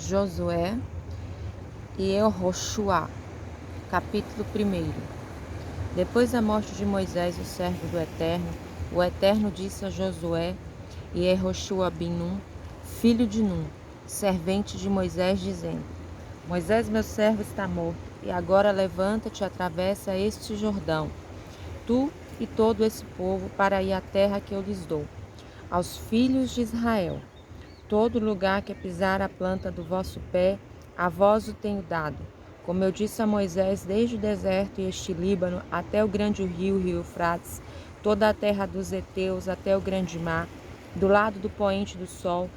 Josué e Yehoshua, capítulo 1. Depois da morte de Moisés, o servo do Eterno, o Eterno disse a Josué e Yehoshua ben Nun, filho de Nun, servente de Moisés, dizendo: Moisés, meu servo, está morto, e agora levanta-te e atravessa este Jordão, tu e todo esse povo, para ir à terra que eu lhes dou, aos filhos de Israel. Todo lugar que pisar a planta do vosso pé, a vós o tenho dado. Como eu disse a Moisés, desde o deserto e este Líbano, até o grande rio Eufrates, toda a terra dos heteus, até o grande mar, do lado do poente do sol,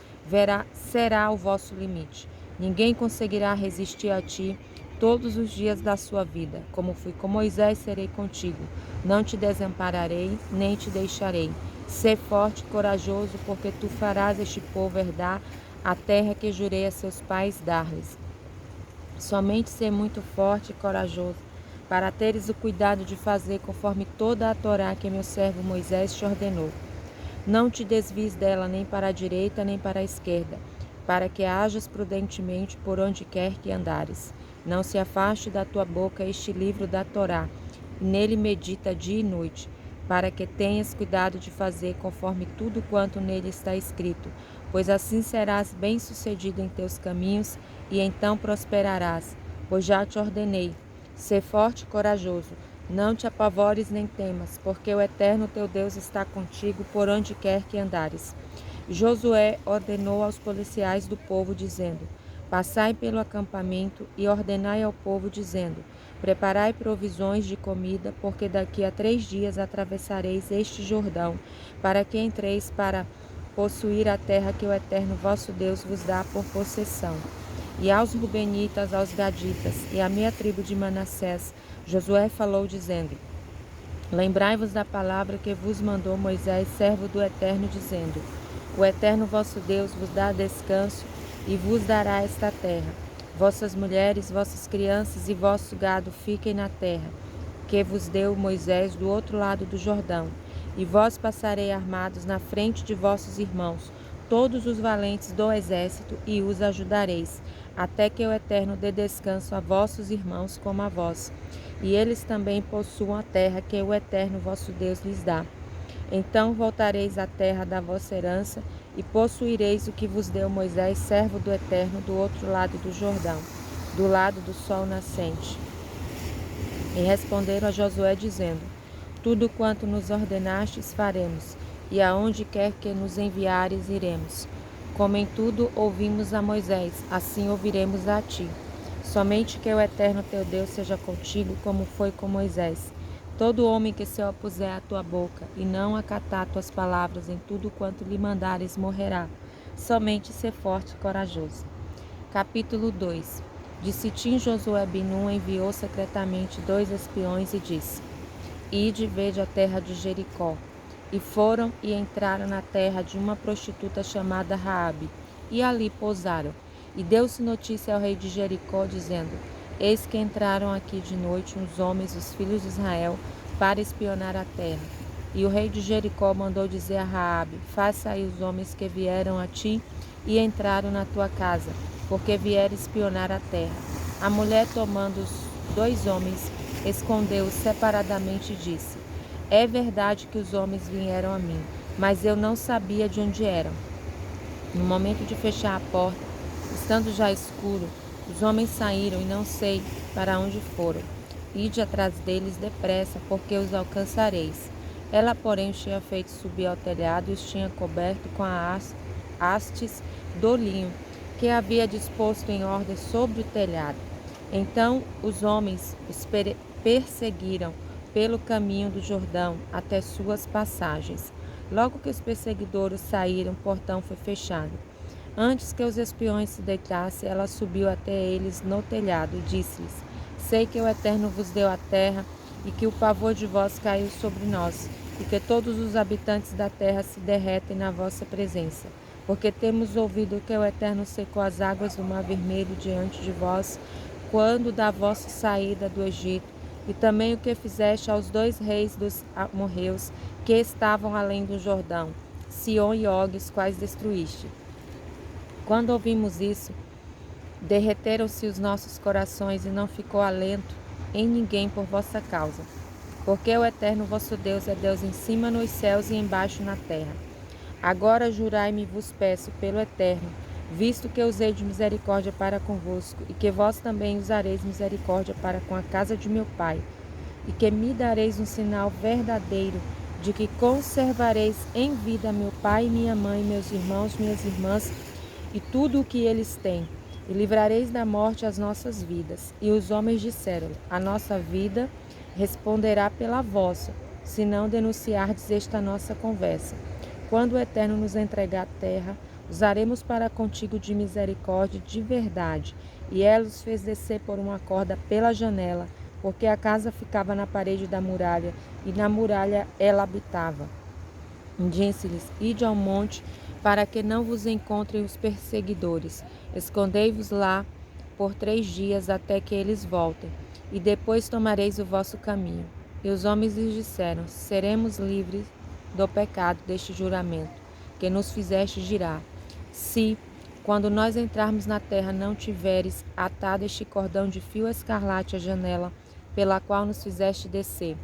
será o vosso limite. Ninguém conseguirá resistir a ti todos os dias da sua vida. Como fui com Moisés, serei contigo. Não te desampararei, nem te deixarei. Sê forte e corajoso, porque tu farás este povo herdar a terra que jurei a seus pais dar-lhes. Somente ser muito forte e corajoso, para teres o cuidado de fazer conforme toda a Torá que meu servo Moisés te ordenou. Não te desvies dela nem para a direita nem para a esquerda, para que hajas prudentemente por onde quer que andares. Não se afaste da tua boca este livro da Torá, e nele medita dia e noite, para que tenhas cuidado de fazer conforme tudo quanto nele está escrito, pois assim serás bem-sucedido em teus caminhos e então prosperarás, pois já te ordenei. Sê forte e corajoso, não te apavores nem temas, porque o Eterno teu Deus está contigo por onde quer que andares. Josué ordenou aos policiais do povo, dizendo: Passai pelo acampamento e ordenai ao povo, dizendo: Preparai provisões de comida, porque daqui a 3 dias atravessareis este Jordão, para que entreis para possuir a terra que o Eterno vosso Deus vos dá por possessão. E aos Rubenitas, aos Gaditas e à meia tribo de Manassés, Josué falou, dizendo: Lembrai-vos da palavra que vos mandou Moisés, servo do Eterno, dizendo: O Eterno vosso Deus vos dá descanso e vos dará esta terra. Vossas mulheres, vossas crianças e vosso gado fiquem na terra, que vos deu Moisés do outro lado do Jordão. E vós passarei armados na frente de vossos irmãos, todos os valentes do exército, e os ajudareis, até que o Eterno dê descanso a vossos irmãos como a vós, e eles também possuam a terra que o Eterno vosso Deus lhes dá. Então voltareis à terra da vossa herança, e possuireis o que vos deu Moisés, servo do Eterno, do outro lado do Jordão, do lado do sol nascente. E responderam a Josué, dizendo: Tudo quanto nos ordenastes faremos, e aonde quer que nos enviares iremos. Como em tudo ouvimos a Moisés, assim ouviremos a ti. Somente que o Eterno teu Deus seja contigo, como foi com Moisés. Todo homem que se opuser à tua boca, e não acatar tuas palavras em tudo quanto lhe mandares, morrerá. Somente ser forte e corajoso. Capítulo 2. De Sitim, Josué ben Nun enviou secretamente 2 espiões e disse: Ide, vede a terra de Jericó. E foram e entraram na terra de uma prostituta chamada Raabe, e ali pousaram. E deu-se notícia ao rei de Jericó, dizendo: Eis que entraram aqui de noite uns homens, os filhos de Israel, para espionar a terra. E o rei de Jericó mandou dizer a Raabe: Faz sair os homens que vieram a ti e entraram na tua casa, porque vieram espionar a terra. A mulher, tomando os 2 homens, escondeu-os separadamente e disse: É verdade que os homens vieram a mim, mas eu não sabia de onde eram. No momento de fechar a porta, estando já escuro, os homens saíram e não sei para onde foram. Ide atrás deles depressa, porque os alcançareis. Ela, porém, os tinha feito subir ao telhado e os tinha coberto com a hastes do linho, que havia disposto em ordem sobre o telhado. Então os homens os perseguiram pelo caminho do Jordão até suas passagens. Logo que os perseguidores saíram, o portão foi fechado. Antes que os espiões se deitassem, ela subiu até eles no telhado e disse-lhes: Sei que o Eterno vos deu a terra e que o pavor de vós caiu sobre nós, e que todos os habitantes da terra se derretem na vossa presença. Porque temos ouvido que o Eterno secou as águas do Mar Vermelho diante de vós, quando da vossa saída do Egito, e também o que fizeste aos 2 reis dos amorreus que estavam além do Jordão, Sion e Og, os quais destruíste. Quando ouvimos isso, Derreteram-se os nossos corações e não ficou alento em ninguém por vossa causa. Porque o eterno vosso Deus é Deus em cima nos céus e embaixo na terra. Agora jurai-me, vos peço, pelo eterno, visto que usei de misericórdia para convosco, e que vós também usareis misericórdia para com a casa de meu pai, e que me dareis um sinal verdadeiro de que conservareis em vida meu pai, minha mãe, meus irmãos, minhas irmãs e tudo o que eles têm, e livrareis da morte as nossas vidas. E os homens disseram-lhe: a nossa vida responderá pela vossa, se não denunciardes esta nossa conversa. Quando o Eterno nos entregar a terra, usaremos para contigo de misericórdia de verdade. E ela os fez descer por uma corda pela janela, porque a casa ficava na parede da muralha, e na muralha ela habitava. Disse-lhes: ide ao monte, para que não vos encontrem os perseguidores. Escondei-vos lá por 3 dias, até que eles voltem, e depois tomareis o vosso caminho. E os homens lhes disseram: seremos livres do pecado deste juramento, que nos fizeste girar. Se, quando nós entrarmos na terra, não tiveres atado este cordão de fio escarlate à janela, pela qual nos fizeste descer,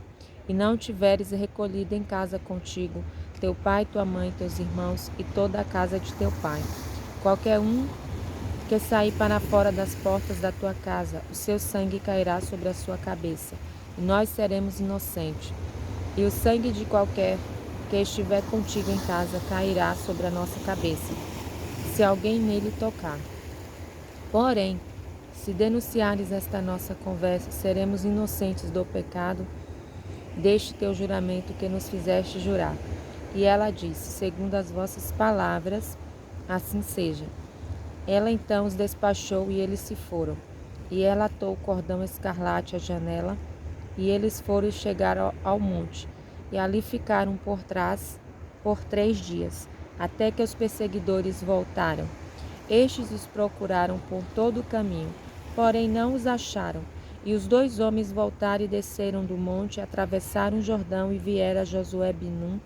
e não tiveres recolhido em casa contigo teu pai, tua mãe, teus irmãos e toda a casa de teu pai. Qualquer um que sair para fora das portas da tua casa, o seu sangue cairá sobre a sua cabeça, e nós seremos inocentes. E o sangue de qualquer que estiver contigo em casa cairá sobre a nossa cabeça, se alguém nele tocar. Porém, se denunciares esta nossa conversa, seremos inocentes do pecado deste teu juramento que nos fizeste jurar. E ela disse: segundo as vossas palavras, assim seja. Ela então os despachou e eles se foram. E ela atou o cordão escarlate à janela, e eles foram e chegaram ao monte, e ali ficaram por trás por 3 dias, até que os perseguidores voltaram. Estes os procuraram por todo o caminho, porém não os acharam. E os 2 homens voltaram e desceram do monte, atravessaram o Jordão e vieram a Josué bin Nun,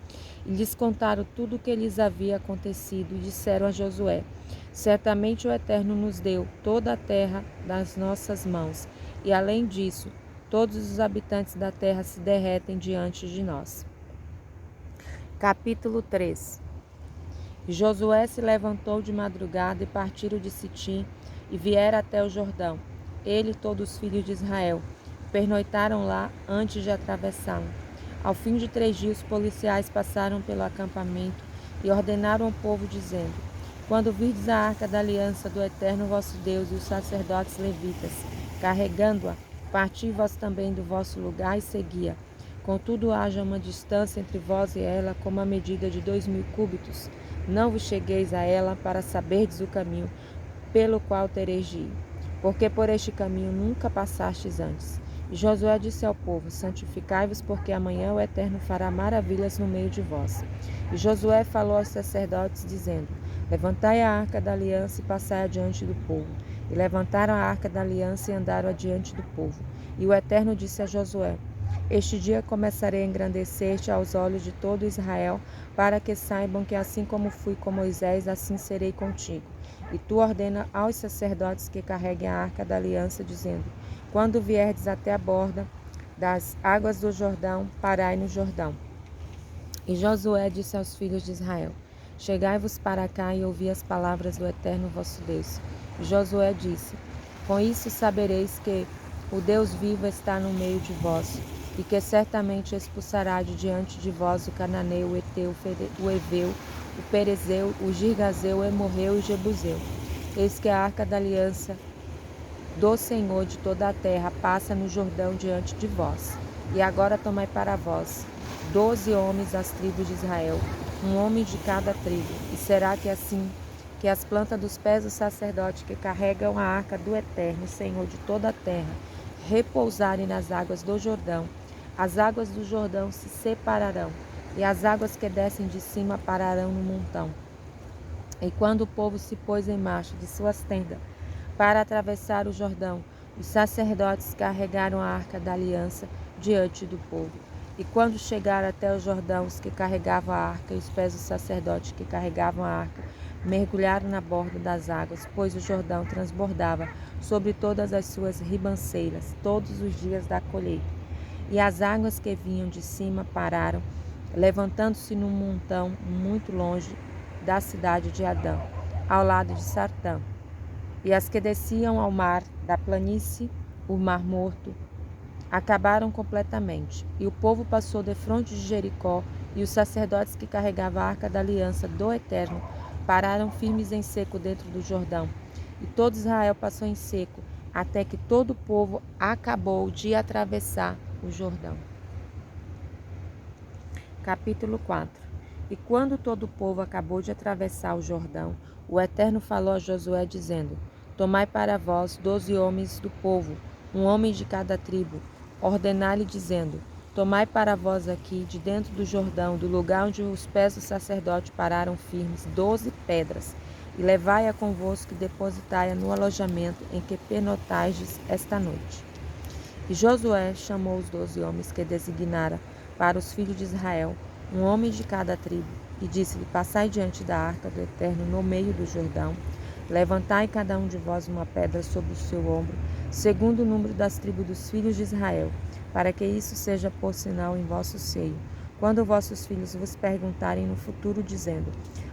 e lhes contaram tudo o que lhes havia acontecido, e disseram a Josué: certamente o Eterno nos deu toda a terra das nossas mãos, e além disso, todos os habitantes da terra se derretem diante de nós. Capítulo 3. Josué se levantou de madrugada e partiram de Sitim e vieram até o Jordão. Ele e todos os filhos de Israel pernoitaram lá antes de atravessá-lo. Ao fim de 3 dias, os policiais passaram pelo acampamento e ordenaram ao povo, dizendo: quando virdes a arca da aliança do Eterno vosso Deus e os sacerdotes levitas, carregando-a, parti vós também do vosso lugar e segui-a. Contudo, haja uma distância entre vós e ela, como a medida de 2000 cúbitos. Não vos chegueis a ela, para saberdes o caminho pelo qual tereis de ir, porque por este caminho nunca passastes antes. E Josué disse ao povo: santificai-vos, porque amanhã o Eterno fará maravilhas no meio de vós. E Josué falou aos sacerdotes, dizendo: levantai a arca da aliança e passai adiante do povo. E levantaram a arca da aliança e andaram adiante do povo. E o Eterno disse a Josué: este dia começarei a engrandecer-te aos olhos de todo Israel, para que saibam que assim como fui com Moisés, assim serei contigo. E tu ordena aos sacerdotes que carreguem a arca da aliança, dizendo: quando vierdes até a borda das águas do Jordão, parai no Jordão. E Josué disse aos filhos de Israel: chegai-vos para cá e ouvi as palavras do Eterno vosso Deus. E Josué disse: com isso sabereis que o Deus vivo está no meio de vós, e que certamente expulsará de diante de vós o cananeu, o Eteu, o Eveu, o Perezeu, o Girgazeu, o Emorreu e o Jebuseu. Eis que a arca da aliança do Senhor de toda a terra passa no Jordão diante de vós. E agora tomai para vós 12 homens das tribos de Israel, um homem de cada tribo. E será que assim que as plantas dos pés do sacerdote que carregam a arca do Eterno, Senhor de toda a terra, repousarem nas águas do Jordão, as águas do Jordão se separarão, e as águas que descem de cima pararão no montão. E quando o povo se pôs em marcha de suas tendas para atravessar o Jordão, os sacerdotes carregaram a arca da aliança diante do povo. E quando chegaram até o Jordão, os que carregavam a arca e os pés dos sacerdotes que carregavam a arca mergulharam na borda das águas, pois o Jordão transbordava sobre todas as suas ribanceiras, todos os dias da colheita. E as águas que vinham de cima pararam, levantando-se num montão muito longe da cidade de Adã, ao lado de Sartã. E as que desciam ao mar da planície, o Mar Morto, acabaram completamente. E o povo passou defronte de Jericó, e os sacerdotes que carregavam a arca da aliança do Eterno pararam firmes em seco dentro do Jordão. E todo Israel passou em seco, até que todo o povo acabou de atravessar o Jordão. Capítulo 4. E quando todo o povo acabou de atravessar o Jordão, o Eterno falou a Josué, dizendo: Tomai para vós 12 homens do povo, um homem de cada tribo, ordenai-lhe, dizendo: Tomai para vós aqui, de dentro do Jordão, do lugar onde os pés do sacerdote pararam firmes, 12 pedras, e levai-a convosco e depositai-a no alojamento em que pernoitardes esta noite. E Josué chamou os 12 homens que designara para os filhos de Israel, um homem de cada tribo, e disse-lhe: Passai diante da arca do Eterno no meio do Jordão, levantai cada um de vós uma pedra sobre o seu ombro, segundo o número das tribos dos filhos de Israel, para que isso seja por sinal em vosso seio. Quando vossos filhos vos perguntarem no futuro, dizendo: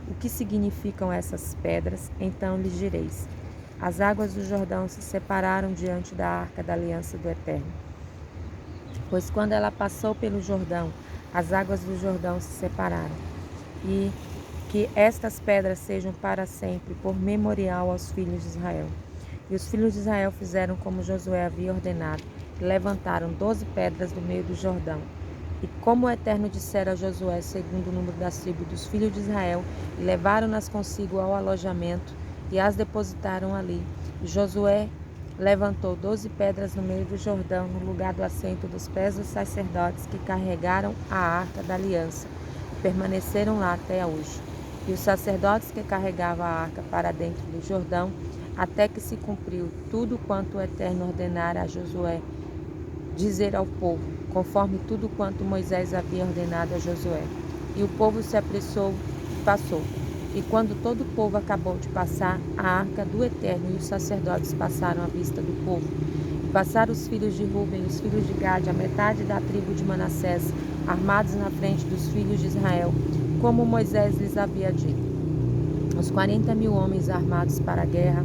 O que significam essas pedras? Então lhes direis: As águas do Jordão se separaram diante da arca da aliança do Eterno. Pois quando ela passou pelo Jordão, as águas do Jordão se separaram. E que estas pedras sejam para sempre, por memorial aos filhos de Israel. E os filhos de Israel fizeram como Josué havia ordenado, e levantaram 12 pedras do meio do Jordão. E como o Eterno dissera a Josué, segundo o número das tribos dos filhos de Israel, e levaram-nas consigo ao alojamento, e as depositaram ali. E Josué levantou 12 pedras no meio do Jordão, no lugar do assento dos pés dos sacerdotes que carregaram a arca da aliança, e permaneceram lá até hoje. E os sacerdotes que carregavam a arca para dentro do Jordão, até que se cumpriu tudo quanto o Eterno ordenara a Josué dizer ao povo, conforme tudo quanto Moisés havia ordenado a Josué. E o povo se apressou e passou. E quando todo o povo acabou de passar, a arca do Eterno e os sacerdotes passaram à vista do povo. E passaram os filhos de Ruben e os filhos de Gade, a metade da tribo de Manassés, armados na frente dos filhos de Israel, como Moisés lhes havia dito. Os 40.000 homens armados para a guerra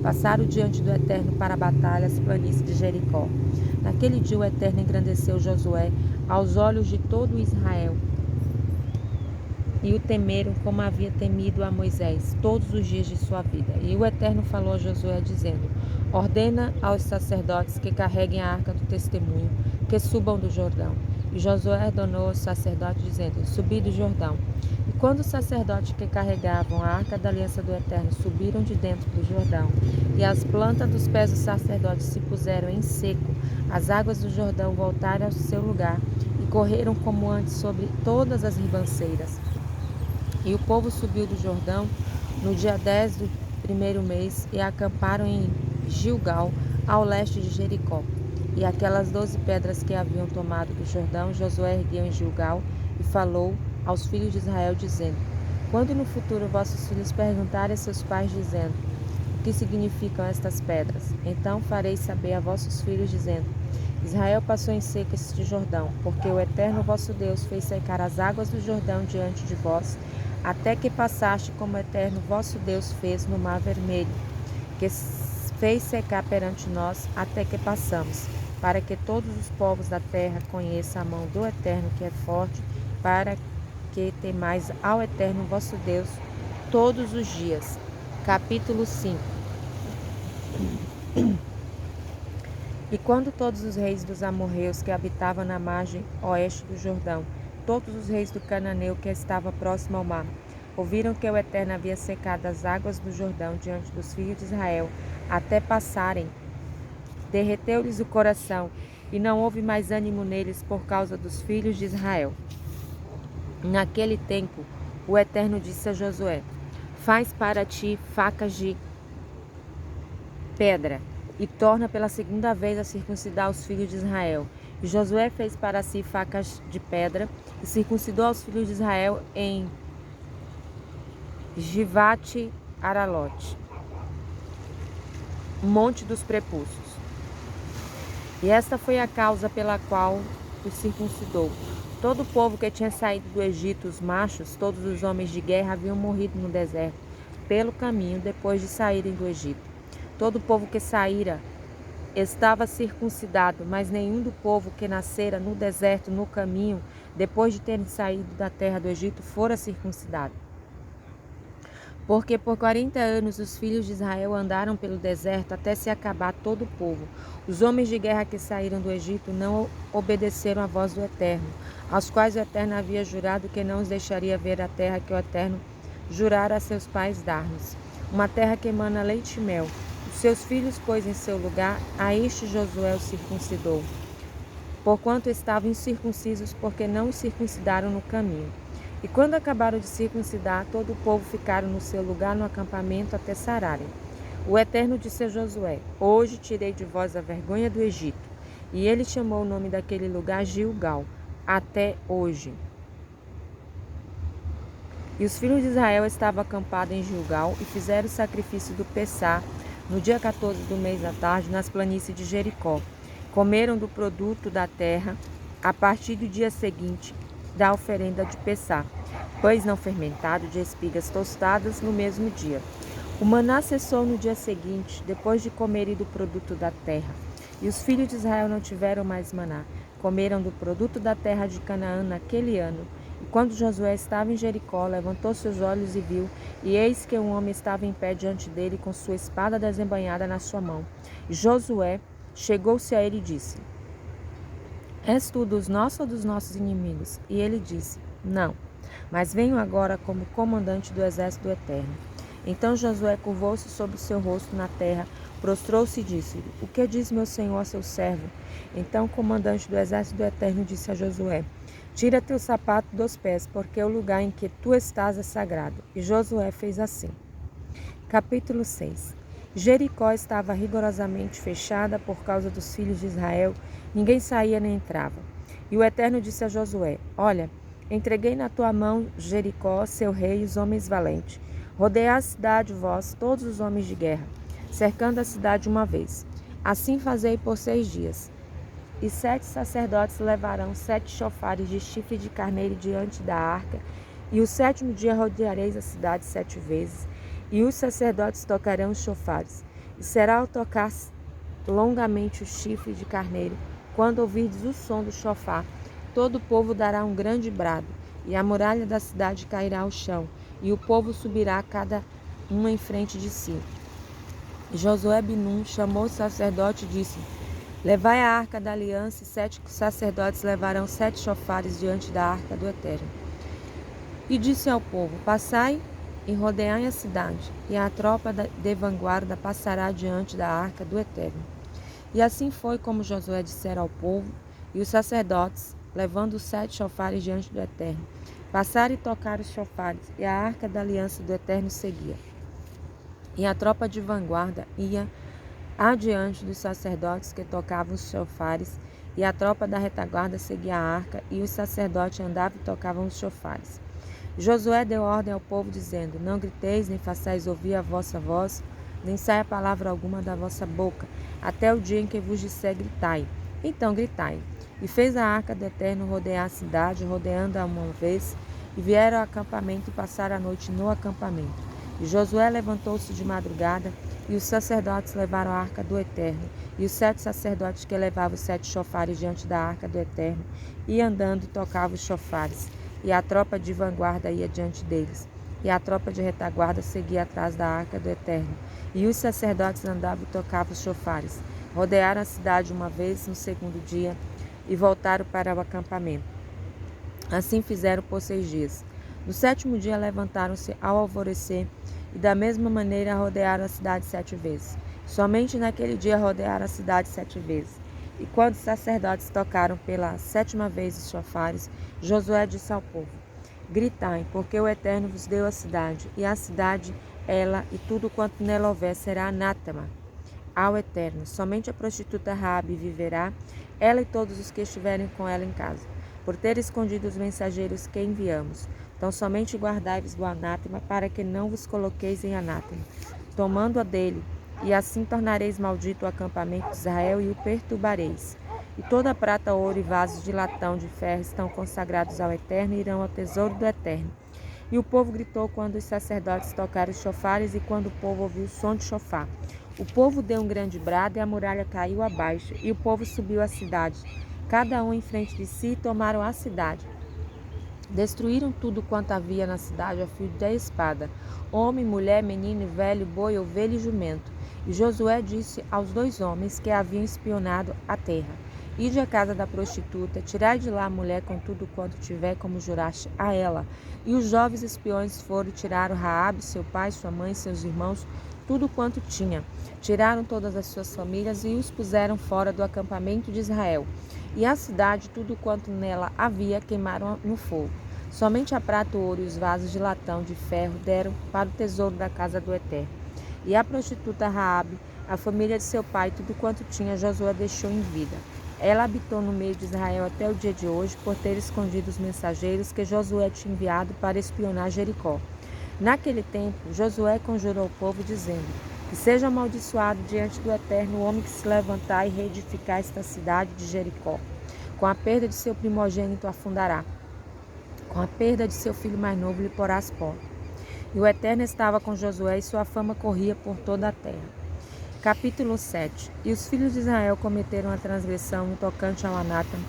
passaram diante do Eterno para a batalha às planícies de Jericó. Naquele dia o Eterno engrandeceu Josué aos olhos de todo Israel, e o temeram como havia temido a Moisés todos os dias de sua vida. E o Eterno falou a Josué, dizendo: Ordena aos sacerdotes que carreguem a arca do testemunho, que subam do Jordão. E Josué ordenou aos sacerdotes, dizendo: Subi do Jordão. E quando os sacerdotes que carregavam a arca da aliança do Eterno subiram de dentro do Jordão, e as plantas dos pés dos sacerdotes se puseram em seco, as águas do Jordão voltaram ao seu lugar e correram como antes sobre todas as ribanceiras. E o povo subiu do Jordão no dia 10 do primeiro mês e acamparam em Gilgal, ao leste de Jericó. E aquelas 12 pedras que haviam tomado do Jordão, Josué ergueu em Gilgal e falou aos filhos de Israel, dizendo: Quando no futuro vossos filhos perguntarem a seus pais, dizendo: O que significam estas pedras? Então fareis saber a vossos filhos, dizendo: Israel passou em seco este Jordão, porque o Eterno vosso Deus fez secar as águas do Jordão diante de vós, até que passaste como o Eterno vosso Deus fez no Mar Vermelho, que fez secar perante nós até que passamos, para que todos os povos da terra conheçam a mão do Eterno que é forte, para que temais ao Eterno vosso Deus todos os dias. Capítulo 5. E quando todos os reis dos amorreus que habitavam na margem oeste do Jordão, todos os reis do cananeu que estava próximo ao mar, ouviram que o Eterno havia secado as águas do Jordão diante dos filhos de Israel, até passarem, derreteu-lhes o coração, e não houve mais ânimo neles por causa dos filhos de Israel. Naquele tempo, o Eterno disse a Josué: Faz para ti facas de pedra, e torna pela segunda vez a circuncidar os filhos de Israel. E Josué fez para si facas de pedra, e circuncidou aos filhos de Israel em Givate Aralote, Monte dos Prepúcios. E esta foi a causa pela qual os circuncidou. Todo o povo que tinha saído do Egito, os machos, todos os homens de guerra, haviam morrido no deserto, pelo caminho, depois de saírem do Egito. Todo o povo que saíra estava circuncidado, mas nenhum do povo que nascera no deserto, no caminho, depois de terem saído da terra do Egito, fora circuncidado. Porque por 40 anos os filhos de Israel andaram pelo deserto até se acabar todo o povo. Os homens de guerra que saíram do Egito não obedeceram à voz do Eterno, aos quais o Eterno havia jurado que não os deixaria ver a terra que o Eterno jurara a seus pais dar-nos, uma terra que emana leite e mel. Os seus filhos pôs em seu lugar, a este Josué o circuncidou, porquanto estavam incircuncisos, porque não os circuncidaram no caminho. E quando acabaram de circuncidar, todo o povo ficaram no seu lugar no acampamento até sararem. O Eterno disse a Josué: Hoje tirei de vós a vergonha do Egito. E ele chamou o nome daquele lugar Gilgal, até hoje. E os filhos de Israel estavam acampados em Gilgal e fizeram o sacrifício do Pessah no dia 14 do mês à tarde, nas planícies de Jericó. Comeram do produto da terra a partir do dia seguinte da oferenda de Pessah, pães não fermentados de espigas tostadas no mesmo dia. O maná cessou no dia seguinte, depois de comerem do produto da terra. E os filhos de Israel não tiveram mais maná. Comeram do produto da terra de Canaã naquele ano. E quando Josué estava em Jericó, levantou seus olhos e viu, e eis que um homem estava em pé diante dele com sua espada desembainhada na sua mão. E Josué chegou-se a ele e disse: És tu dos nossos ou dos nossos inimigos? E ele disse: Não, mas venho agora como comandante do exército do Eterno. Então Josué curvou-se sobre o seu rosto na terra, prostrou-se e disse-lhe: O que diz meu senhor a seu servo? Então o comandante do exército do Eterno disse a Josué: Tira teu sapato dos pés, porque o lugar em que tu estás é sagrado. E Josué fez assim. Capítulo 6. Jericó estava rigorosamente fechada por causa dos filhos de Israel, ninguém saía nem entrava. E o Eterno disse a Josué: Olha, entreguei na tua mão Jericó, seu rei e os homens valentes. Rodeai a cidade, vós, todos os homens de guerra, cercando a cidade uma vez. Assim fazei por 6 dias. E 7 sacerdotes levarão 7 chofares de chifre de carneiro diante da arca, e o 7º dia rodeareis a cidade 7 vezes. E os sacerdotes tocarão os chofares. E será ao tocar longamente o chifre de carneiro, quando ouvirdes o som do chofar, todo o povo dará um grande brado, e a muralha da cidade cairá ao chão, e o povo subirá cada um em frente de si. E Josué Binum chamou o sacerdote e disse: Levai a arca da aliança, e 7 sacerdotes levarão 7 chofares diante da arca do Eterno. E disse ao povo: Passai e rodeai a cidade, e a tropa de vanguarda passará diante da arca do Eterno. E assim foi como Josué dissera ao povo, e os sacerdotes, levando os 7 chofares diante do Eterno, passaram e tocaram os chofares, e a arca da aliança do Eterno seguia. E a tropa de vanguarda ia adiante dos sacerdotes que tocavam os chofares, e a tropa da retaguarda seguia a arca, e os sacerdotes andavam e tocavam os chofares. Josué deu ordem ao povo, dizendo: Não griteis, nem façais ouvir a vossa voz, nem saia palavra alguma da vossa boca, até o dia em que vos disser gritai. Então gritai. E fez a arca do Eterno rodear a cidade, rodeando-a uma vez, e vieram ao acampamento e passaram a noite no acampamento. E Josué levantou-se de madrugada, e os sacerdotes levaram a arca do Eterno, e os 7 sacerdotes que levavam os 7 chofares diante da arca do Eterno, e andando tocavam os chofares. E a tropa de vanguarda ia diante deles, e a tropa de retaguarda seguia atrás da arca do Eterno. E os sacerdotes andavam e tocavam os chofares. Rodearam a cidade uma vez no 2º dia, e voltaram para o acampamento. Assim fizeram por 6 dias. No 7º dia levantaram-se ao alvorecer, e da mesma maneira rodearam a cidade 7 vezes. Somente naquele dia rodearam a cidade 7 vezes. E quando os sacerdotes tocaram pela 7ª vez os chofares, Josué disse ao povo: Gritai, porque o Eterno vos deu a cidade, e a cidade, ela e tudo quanto nela houver, será anátema ao Eterno. Somente a prostituta Raabe viverá, ela e todos os que estiverem com ela em casa, por ter escondido os mensageiros que enviamos. Então somente guardai-vos do anátema, para que não vos coloqueis em anátema, tomando-a dele, e assim tornareis maldito o acampamento de Israel e o perturbareis. E toda a prata, ouro e vasos de latão de ferro estão consagrados ao Eterno e irão ao tesouro do Eterno. E o povo gritou quando os sacerdotes tocaram os chofares e quando o povo ouviu o som de chofar. O povo deu um grande brado e a muralha caiu abaixo, e o povo subiu à cidade, cada um em frente de si, e tomaram a cidade. Destruíram tudo quanto havia na cidade a fio da espada, homem, mulher, menino, velho, boi, ovelha e jumento. E Josué disse aos 2 homens que haviam espionado a terra: Ide à casa da prostituta, tirai de lá a mulher com tudo quanto tiver, como juraste a ela. E os jovens espiões foram e tiraram Raabe, seu pai, sua mãe, seus irmãos, tudo quanto tinha. Tiraram todas as suas famílias e os puseram fora do acampamento de Israel. E a cidade, tudo quanto nela havia, queimaram no fogo. Somente a prata, o ouro e os vasos de latão de ferro deram para o tesouro da casa do Eterno. E a prostituta Raabe, a família de seu pai, tudo quanto tinha, Josué deixou em vida. Ela habitou no meio de Israel até o dia de hoje, por ter escondido os mensageiros que Josué tinha enviado para espionar Jericó. Naquele tempo, Josué conjurou o povo, dizendo: Que seja amaldiçoado diante do Eterno o homem que se levantar e reedificar esta cidade de Jericó. Com a perda de seu primogênito afundará. Com a perda de seu filho mais novo lhe porá as portas. E o Eterno estava com Josué e sua fama corria por toda a terra. Capítulo 7. E os filhos de Israel cometeram a transgressão no tocante ao anátema.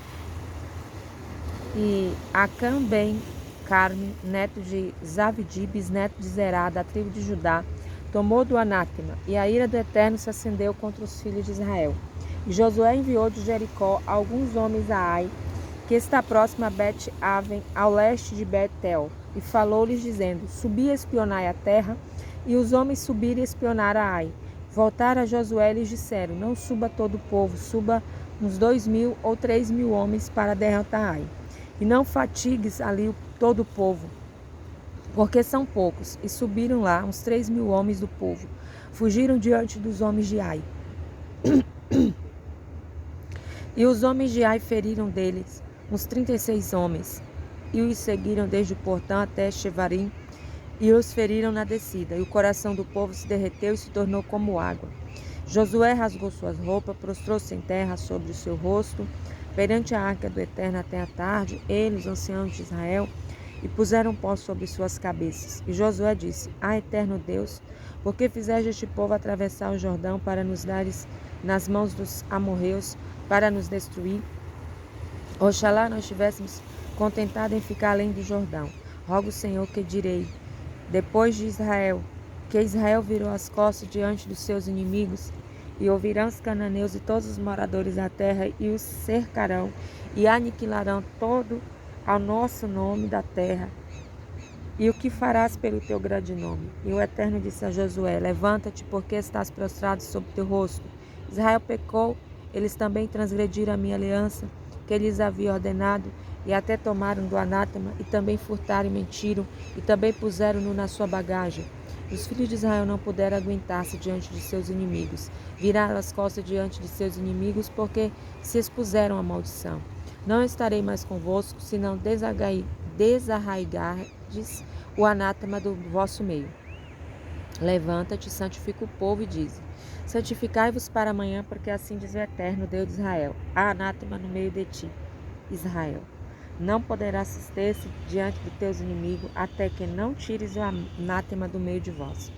E Acã ben Carme, neto de Zavidi, bisneto de Zerá, da tribo de Judá, tomou do anátema, e a ira do Eterno se acendeu contra os filhos de Israel. E Josué enviou de Jericó alguns homens a Ai, que está próximo a Bet-Aven, ao leste de Bet-El, e falou-lhes dizendo: Subi e espionai a terra. E os homens subiram e espionaram a Ai. Voltaram a Josué e lhes disseram: Não suba todo o povo, suba uns 2.000 ou 3.000 homens para derrotar Ai. E não fatigues ali todo o povo, porque são poucos. E subiram lá uns 3.000 homens do povo. Fugiram diante dos homens de Ai. E os homens de Ai feriram deles uns 36 homens, e os seguiram desde o portão até Shevarim, e os feriram na descida. E o coração do povo se derreteu e se tornou como água. Josué rasgou suas roupas, prostrou-se em terra sobre o seu rosto, perante a arca do Eterno até a tarde, ele, os anciãos de Israel, e puseram pó sobre suas cabeças. E Josué disse: Eterno Deus, por que fizeste este povo atravessar o Jordão para nos dares nas mãos dos amorreus, para nos destruir? Oxalá nós estivéssemos contentados em ficar além do Jordão. Rogo, Senhor, que direi, depois de Israel, que Israel virou as costas diante dos seus inimigos, e ouvirão os cananeus e todos os moradores da terra, e os cercarão, e aniquilarão todo ao nosso nome da terra. E o que farás pelo teu grande nome? E o Eterno disse a Josué: Levanta-te, porque estás prostrado sobre teu rosto. Israel pecou, eles também transgrediram a minha aliança, que lhes havia ordenado, e até tomaram do anátema, e também furtaram e mentiram, e também puseram-no na sua bagagem. Os filhos de Israel não puderam aguentar-se diante de seus inimigos, viraram as costas diante de seus inimigos, porque se expuseram à maldição. Não estarei mais convosco, se não desarraigardes o anátema do vosso meio. Levanta-te, santifica o povo e dize: Santificai-vos para amanhã, porque assim diz o Eterno, Deus de Israel: Há anátema no meio de ti, Israel. Não poderá suster-se diante de teus inimigos, até que não tires o anátema do meio de vós.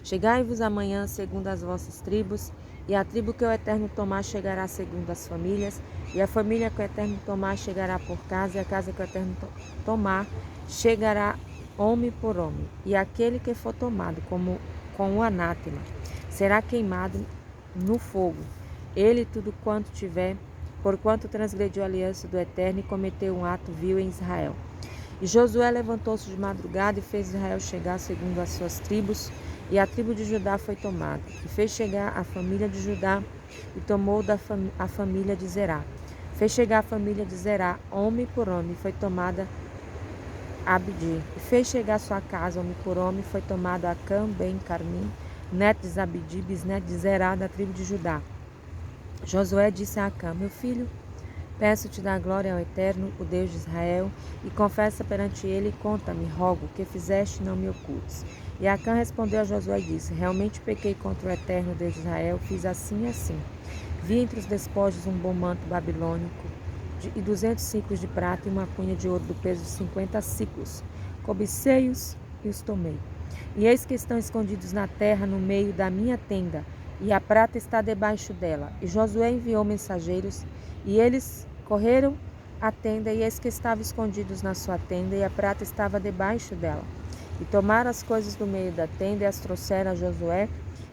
Chegai-vos amanhã segundo as vossas tribos, e a tribo que o Eterno tomar chegará segundo as famílias, e a família que o Eterno tomar chegará por casa, e a casa que o Eterno tomar chegará homem por homem. E aquele que for tomado com o anátema será queimado no fogo, ele e tudo quanto tiver, porquanto transgrediu a aliança do Eterno e cometeu um ato vil em Israel. E Josué levantou-se de madrugada e fez Israel chegar segundo as suas tribos, e a tribo de Judá foi tomada. E fez chegar a família de Judá, e tomou a família de Zerá. Fez chegar a família de Zerá, homem por homem, e foi tomada Abdi. E fez chegar a sua casa, homem por homem, foi tomado Acã ben Carmim, neto de Zabdi, bisneto de Zerá, da tribo de Judá. Josué disse a Acã: Meu filho, Peço-te dar glória ao Eterno, o Deus de Israel, e confessa perante ele e conta-me, rogo, o que fizeste não me ocultes. E Acã respondeu a Josué e disse: Realmente pequei contra o Eterno, Deus de Israel, fiz assim e assim. Vi entre os despojos um bom manto babilônico e 200 ciclos de prata e uma cunha de ouro do peso de 50 ciclos. Cobicei-os e os tomei. E eis que estão escondidos na terra no meio da minha tenda, e a prata está debaixo dela. E Josué enviou mensageiros, e eles correram à tenda, e eis que estavam escondidos na sua tenda, e a prata estava debaixo dela. E tomaram as coisas do meio da tenda, e as trouxeram a Josué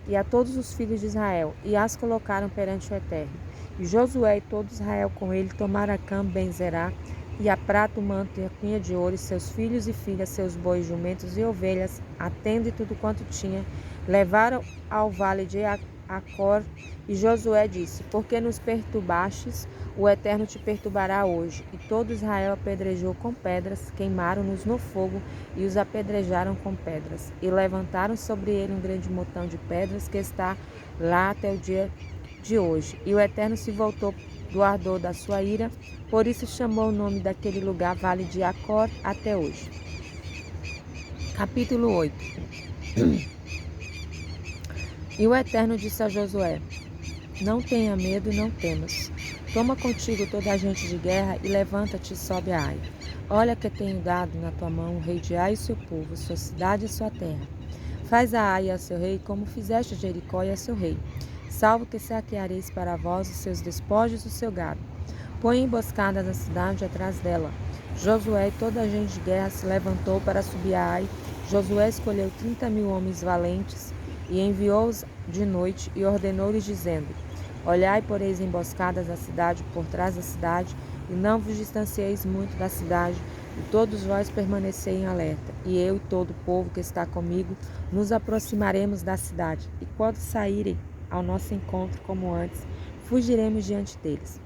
e a todos os filhos de Israel, e as colocaram perante o Eterno. E Josué e todo Israel com ele tomaram Acã, Ben-zerá, e a prata, o manto e a cunha de ouro, e seus filhos e filhas, seus bois, jumentos e ovelhas, a tenda e tudo quanto tinha, levaram ao vale de Acor. E Josué disse: Por que nos perturbastes? O Eterno te perturbará hoje. E todo Israel apedrejou com pedras, queimaram-nos no fogo e os apedrejaram com pedras. E levantaram sobre ele um grande montão de pedras que está lá até o dia de hoje. E o Eterno se voltou do ardor da sua ira, por isso chamou o nome daquele lugar Vale de Acor até hoje. Capítulo 8. E o Eterno disse a Josué: Não tenha medo, não temas. Toma contigo toda a gente de guerra e levanta-te e sobe a Ai. Olha que tenho dado na tua mão o rei de Ai e seu povo, sua cidade e sua terra. Faz a Ai e a seu rei como fizeste a Jericó e a seu rei. Salvo que saqueareis para vós os seus despojos e o seu gado. Põe emboscadas na cidade atrás dela. Josué e toda a gente de guerra se levantou para subir a Ai. Josué escolheu 30.000 homens valentes e enviou-os de noite e ordenou-lhes dizendo: Olhai, poreis emboscadas na cidade por trás da cidade, e não vos distancieis muito da cidade, e todos vós permanecei em alerta. E eu e todo o povo que está comigo nos aproximaremos da cidade, e quando saírem ao nosso encontro como antes, fugiremos diante deles.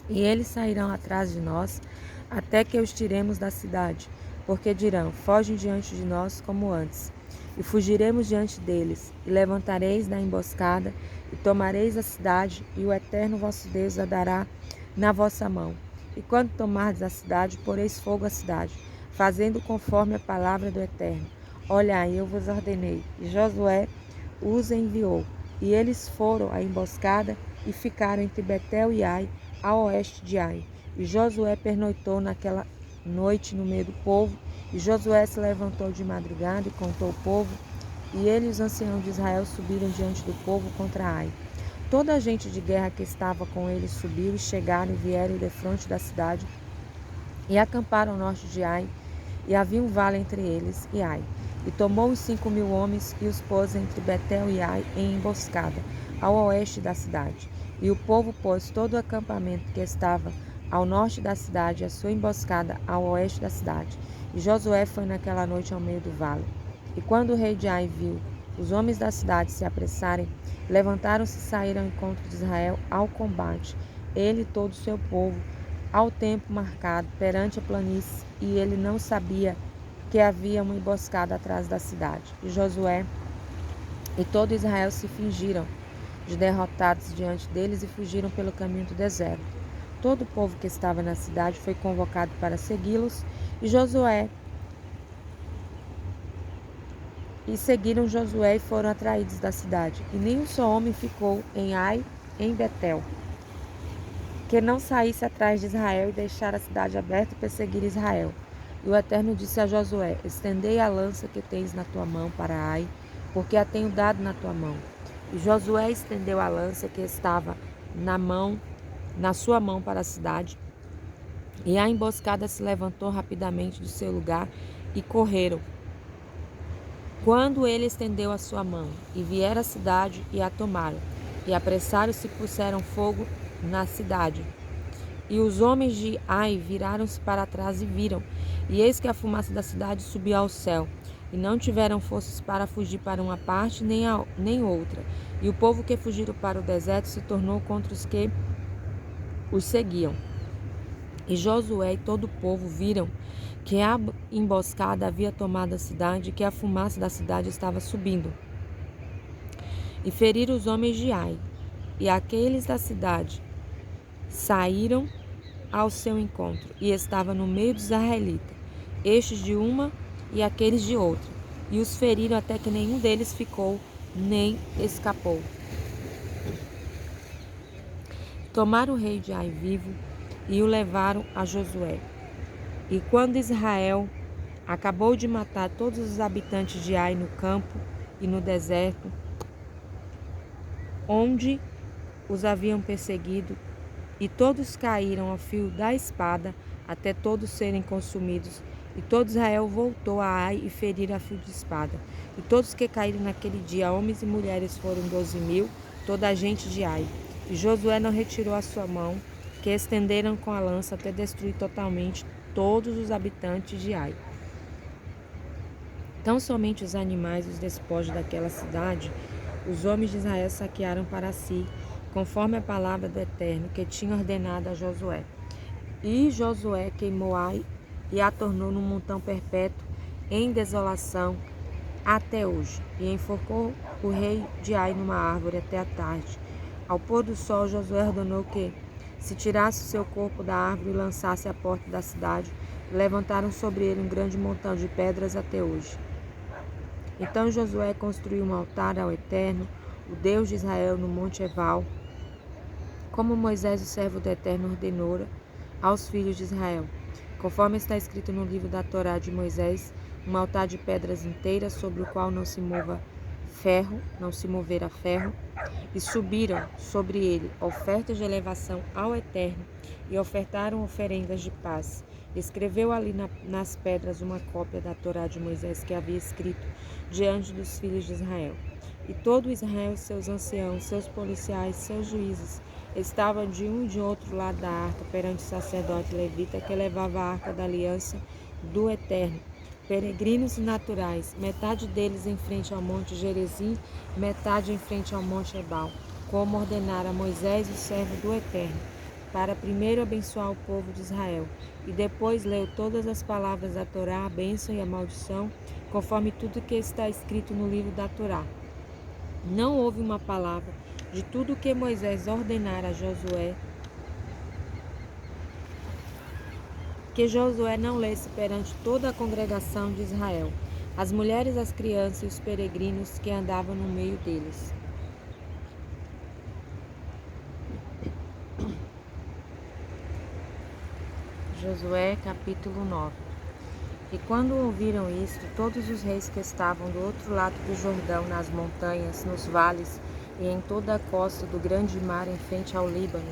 E eles sairão atrás de nós, até que os tiremos da cidade, porque dirão: Fogem diante de nós como antes. E fugiremos diante deles, e levantareis da emboscada, e tomareis a cidade, e o Eterno vosso Deus a dará na vossa mão. E quando tomardes a cidade, poreis fogo à cidade, fazendo conforme a palavra do Eterno. Olhai, eu vos ordenei. E Josué os enviou, e eles foram à emboscada, e ficaram entre Betel e Ai, a oeste de Ai. E Josué pernoitou naquela noite no meio do povo, e Josué se levantou de madrugada e contou o povo, e ele e os anciãos de Israel subiram diante do povo contra Ai. Toda a gente de guerra que estava com eles subiu e chegaram e vieram defronte da cidade e acamparam ao norte de Ai, e havia um vale entre eles e Ai. E tomou os 5.000 homens e os pôs entre Betel e Ai em emboscada, ao oeste da cidade. E o povo pôs todo o acampamento que estava ao norte da cidade, a sua emboscada ao oeste da cidade. E Josué foi naquela noite ao meio do vale. E quando o rei de Ai viu os homens da cidade se apressarem, levantaram-se e saíram ao encontro de Israel ao combate, ele e todo o seu povo, ao tempo marcado, perante a planície, e ele não sabia que havia uma emboscada atrás da cidade. E Josué e todo Israel se fingiram de derrotados diante deles e fugiram pelo caminho do deserto. Todo o povo que estava na cidade foi convocado para segui-los, e seguiram Josué e foram atraídos da cidade. E nem um só homem ficou em Ai, em Betel, que não saísse atrás de Israel e deixar a cidade aberta e perseguir Israel. E o Eterno disse a Josué: Estendei a lança que tens na tua mão para Ai, porque a tenho dado na tua mão. E Josué estendeu a lança que estava na sua mão para a cidade, e a emboscada se levantou rapidamente do seu lugar e correram. Quando ele estendeu a sua mão, e vieram à cidade e a tomaram, e apressaram-se e puseram fogo na cidade. E os homens de Ai viraram-se para trás e viram, e eis que a fumaça da cidade subiu ao céu, e não tiveram forças para fugir para uma parte nem outra. E o povo que fugiram para o deserto se tornou contra os que os seguiam. E Josué e todo o povo viram que a emboscada havia tomado a cidade e que a fumaça da cidade estava subindo. E feriram os homens de Ai, e aqueles da cidade saíram ao seu encontro, e estava no meio dos israelitas, estes de uma e aqueles de outra, e os feriram até que nenhum deles ficou, nem escapou. Tomaram o rei de Ai vivo e o levaram a Josué. E quando Israel acabou de matar todos os habitantes de Ai no campo e no deserto, onde os haviam perseguido, e todos caíram ao fio da espada, até todos serem consumidos, e todo Israel voltou a Ai e feriram a fio de espada. E todos que caíram naquele dia, homens e mulheres, foram 12.000, toda a gente de Ai. E Josué não retirou a sua mão, que estenderam com a lança até destruir totalmente todos os habitantes de Ai. Tão somente os animais e os despojos daquela cidade, os homens de Israel saquearam para si, conforme a palavra do Eterno, que tinha ordenado a Josué. E Josué queimou Ai e a tornou num montão perpétuo, em desolação, até hoje. E enforcou o rei de Ai numa árvore até a tarde. Ao pôr do sol, Josué ordenou que se tirasse o seu corpo da árvore e lançasse à porta da cidade. Levantaram sobre ele um grande montão de pedras até hoje. Então Josué construiu um altar ao Eterno, o Deus de Israel, no monte Ebal, como Moisés, o servo do Eterno, ordenou aos filhos de Israel. Conforme está escrito no livro da Torá de Moisés, um altar de pedras inteiras, sobre o qual não se movera ferro, e subiram sobre ele ofertas de elevação ao Eterno, e ofertaram oferendas de paz. Escreveu ali nas pedras uma cópia da Torá de Moisés que havia escrito diante dos filhos de Israel. E todo Israel, seus anciãos, seus policiais, seus juízes, estavam de um e de outro lado da arca, perante o sacerdote levita, que levava a arca da aliança do Eterno. Peregrinos e naturais, metade deles em frente ao monte Gerizim, metade em frente ao monte Ebal, como ordenara Moisés, o servo do Eterno, para primeiro abençoar o povo de Israel, e depois leu todas as palavras da Torá, a bênção e a maldição, conforme tudo que está escrito no livro da Torá. Não houve uma palavra de tudo o que Moisés ordenara a Josué, que Josué não lesse perante toda a congregação de Israel, as mulheres, as crianças e os peregrinos que andavam no meio deles. Josué capítulo 9. E quando ouviram isto, todos os reis que estavam do outro lado do Jordão, nas montanhas, nos vales e em toda a costa do grande mar em frente ao Líbano,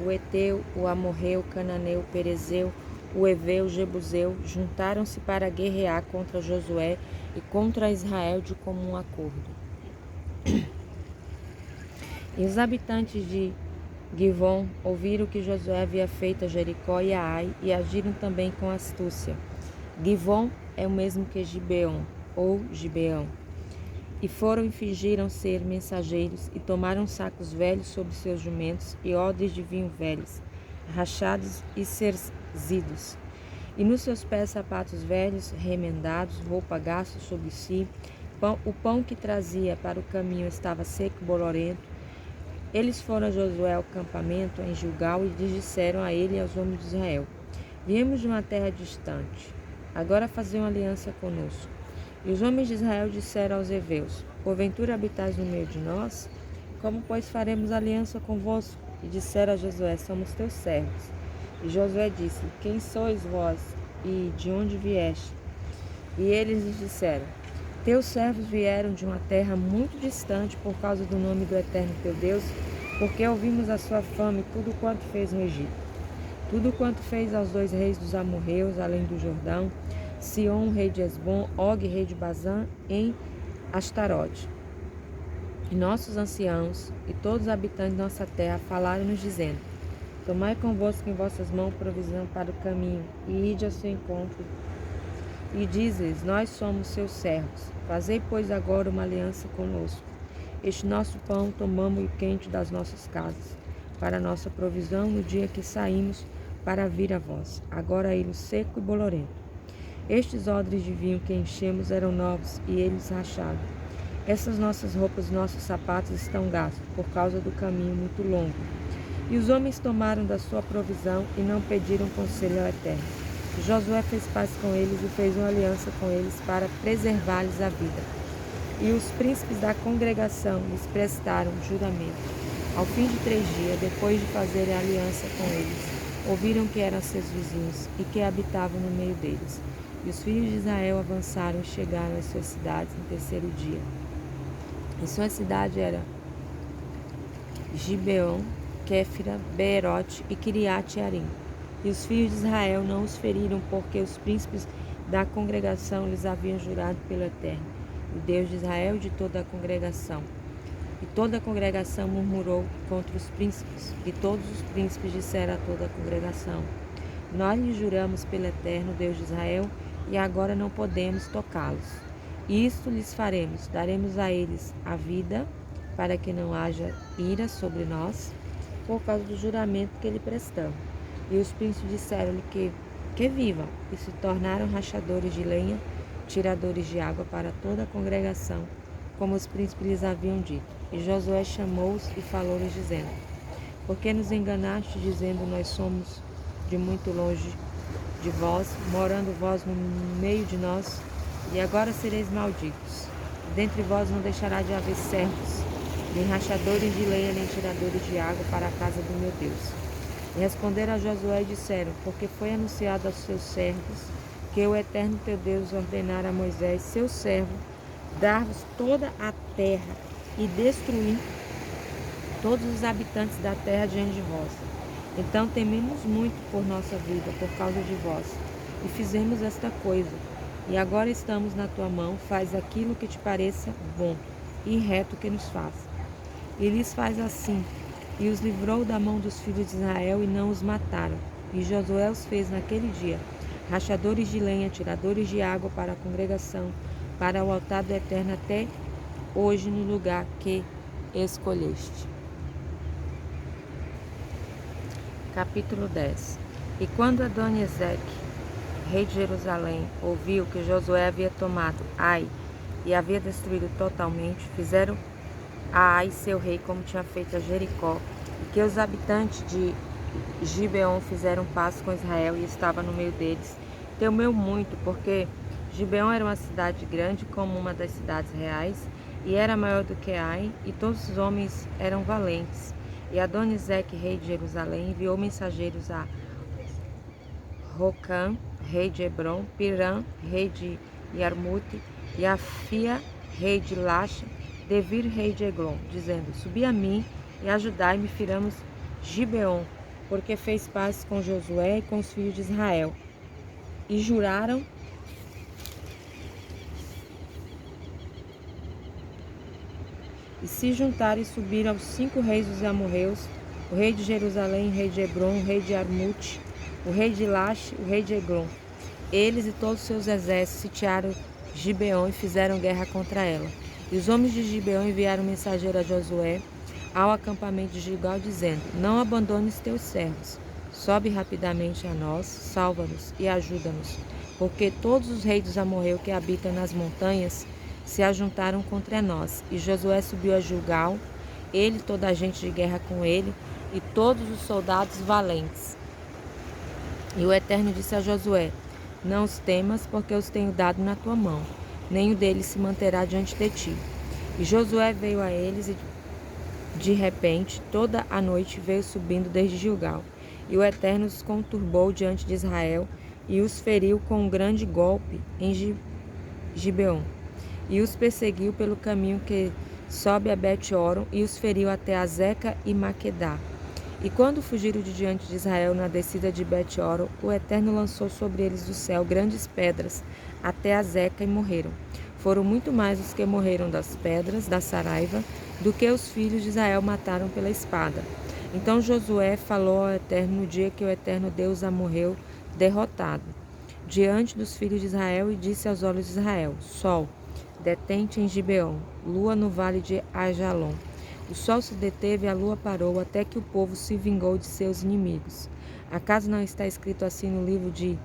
o Eteu, o Amorreu, o Cananeu, o Perezeu, o Eveu, o Jebuseu, juntaram-se para guerrear contra Josué e contra Israel de comum acordo. E os habitantes de Givon ouviram que Josué havia feito a Jericó e a Ai, e agiram também com astúcia. Givon é o mesmo que Gibeon, ou Gibeão. E foram e fingiram ser mensageiros, e tomaram sacos velhos sobre seus jumentos, e odres de vinho velhos, rachados e cerzidos. E nos seus pés sapatos velhos, remendados, roupa gasta sobre si. O pão que trazia para o caminho estava seco e bolorento. Eles foram a Josué ao campamento em Gilgal, e lhes disseram a ele e aos homens de Israel: Viemos de uma terra distante, agora fazer uma aliança conosco. E os homens de Israel disseram aos heveus: Porventura habitais no meio de nós? Como, pois, faremos aliança convosco? E disseram a Josué: Somos teus servos. E Josué disse: Quem sois vós e de onde vieste? E eles lhes disseram: Teus servos vieram de uma terra muito distante por causa do nome do Eterno teu Deus, porque ouvimos a sua fama e tudo quanto fez no Egito. Tudo quanto fez aos 2 reis dos amorreus, além do Jordão, Sion, rei de Esbom, Og, rei de Bazã, em Astarote. E nossos anciãos e todos os habitantes de nossa terra falaram-nos dizendo: Tomai convosco em vossas mãos provisão para o caminho, e ide ao seu encontro. E diz-lhes: Nós somos seus servos. Fazei, pois, agora uma aliança conosco. Este nosso pão tomamo-o quente das nossas casas, para a nossa provisão no dia que saímos para vir a vós. Agora ele seco e bolorento. Estes odres de vinho que enchemos eram novos, e eles rachados. Essas nossas roupas e nossos sapatos estão gastos, por causa do caminho muito longo. E os homens tomaram da sua provisão e não pediram conselho ao Eterno. E Josué fez paz com eles e fez uma aliança com eles para preservar-lhes a vida. E os príncipes da congregação lhes prestaram juramento. Ao fim de 3 dias, depois de fazerem aliança com eles, ouviram que eram seus vizinhos e que habitavam no meio deles. E os filhos de Israel avançaram e chegaram às suas cidades no 3º dia. E sua cidade era Gibeon, Kéfira, Beerote e Quiriate-Arim. E os filhos de Israel não os feriram, porque os príncipes da congregação lhes haviam jurado pelo Eterno, o Deus de Israel, e de toda a congregação. E toda a congregação murmurou contra os príncipes, e todos os príncipes disseram a toda a congregação: Nós lhes juramos pelo Eterno, Deus de Israel, e agora não podemos tocá-los. Isto lhes faremos: daremos a eles a vida, para que não haja ira sobre nós, por causa do juramento que lhe prestamos. E os príncipes disseram-lhe que vivam, e se tornaram rachadores de lenha, tiradores de água para toda a congregação, como os príncipes lhes haviam dito. E Josué chamou-os e falou-lhes, dizendo: Por que nos enganaste, dizendo: Nós somos de muito longe de vós, morando vós no meio de nós, e agora sereis malditos. Dentre vós não deixará de haver servos, nem rachadores de lenha, nem tiradores de água para a casa do meu Deus. E responderam a Josué e disseram: Porque foi anunciado aos seus servos que o Eterno teu Deus ordenara a Moisés, seu servo, dar-vos toda a terra e destruir todos os habitantes da terra diante de vós. Então tememos muito por nossa vida, por causa de vós, e fizemos esta coisa. E agora estamos na tua mão, faz aquilo que te pareça bom e reto que nos faça. E lhes faz assim, e os livrou da mão dos filhos de Israel, e não os mataram. E Josué os fez naquele dia rachadores de lenha, tiradores de água para a congregação, para o altar do Eterno, até hoje no lugar que escolheste. Capítulo 10. E quando Adoni-Ezeque, rei de Jerusalém, ouviu que Josué havia tomado Ai e havia destruído totalmente, fizeram a Ai seu rei como tinha feito a Jericó, e que os habitantes de Gibeon fizeram paz com Israel e estava no meio deles, temeu muito, porque Gibeon era uma cidade grande, como uma das cidades reais, e era maior do que Ai, e todos os homens eram valentes. E Adoni-Ezeque, rei de Jerusalém, enviou mensageiros a Rocã, rei de Hebron, Pirã, rei de Yarmute, e Afia, rei de Lacha, Devir, rei de Eglon, dizendo: Subi a mim e ajudai-me, firamos Gibeon, porque fez paz com Josué e com os filhos de Israel. E juraram e se juntaram e subiram aos 5 reis dos amorreus, o rei de Jerusalém, o rei de Hebron, o rei de Armute, o rei de Lache, o rei de Eglon. Eles e todos os seus exércitos sitiaram Gibeon e fizeram guerra contra ela. E os homens de Gibeon enviaram mensageiro a Josué ao acampamento de Gilgal, dizendo: Não abandones teus servos, sobe rapidamente a nós, salva-nos e ajuda-nos, porque todos os reis dos amorreus que habitam nas montanhas se ajuntaram contra nós. E Josué subiu a Gilgal, ele e toda a gente de guerra com ele, e todos os soldados valentes. E o Eterno disse a Josué: Não os temas, porque os tenho dado na tua mão, nenhum deles se manterá diante de ti. E Josué veio a eles, e de repente, toda a noite veio subindo desde Gilgal. E o Eterno os conturbou diante de Israel, e os feriu com um grande golpe em Gibeon. E os perseguiu pelo caminho que sobe a Bet-Horon, e os feriu até Azeca e Maquedá. E quando fugiram de diante de Israel na descida de Bet-Horon, o Eterno lançou sobre eles do céu grandes pedras até Azeca, e morreram. Foram muito mais os que morreram das pedras da Saraiva do que os filhos de Israel mataram pela espada. Então Josué falou ao Eterno no dia que o Eterno Deus a morreu derrotado diante dos filhos de Israel, e disse aos olhos de Israel: Sol, detente em Gibeon, lua no vale de Ajalon. O sol se deteve e a lua parou, até que o povo se vingou de seus inimigos. Acaso não está escrito assim no livro de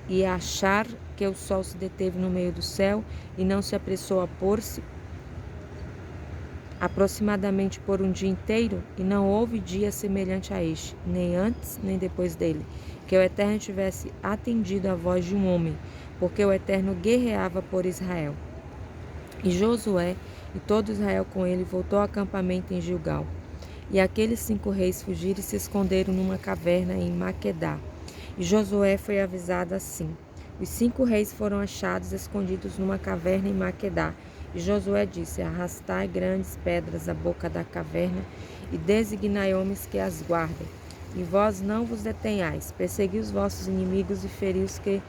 Iachar, que o sol se deteve no meio do céu e não se apressou a pôr-se? aproximadamente por um dia inteiro, e não houve dia semelhante a este, nem antes nem depois dele, que o Eterno tivesse atendido à voz de um homem, porque o Eterno guerreava por Israel. E Josué e todo Israel com ele voltou ao acampamento em Gilgal. E aqueles 5 reis fugiram e se esconderam numa caverna em Maquedá. E Josué foi avisado assim: os 5 reis foram achados escondidos numa caverna em Maquedá. E Josué disse: arrastai grandes pedras à boca da caverna e designai homens que as guardem. E vós não vos detenhais, persegui os vossos inimigos e feri os que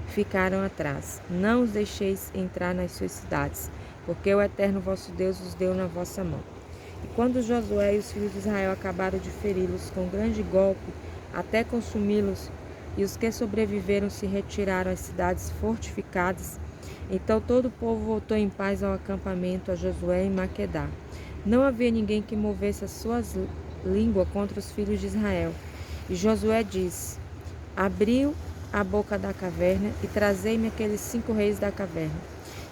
ficaram atrás. Não os deixeis entrar nas suas cidades, porque o Eterno vosso Deus os deu na vossa mão. E quando Josué e os filhos de Israel acabaram de feri-los com grande golpe, até consumi-los, e os que sobreviveram se retiraram às cidades fortificadas, então todo o povo voltou em paz ao acampamento a Josué em Maquedá. Não havia ninguém que movesse a sua língua contra os filhos de Israel. E Josué disse: abriu a boca da caverna e trazei-me aqueles 5 reis da caverna.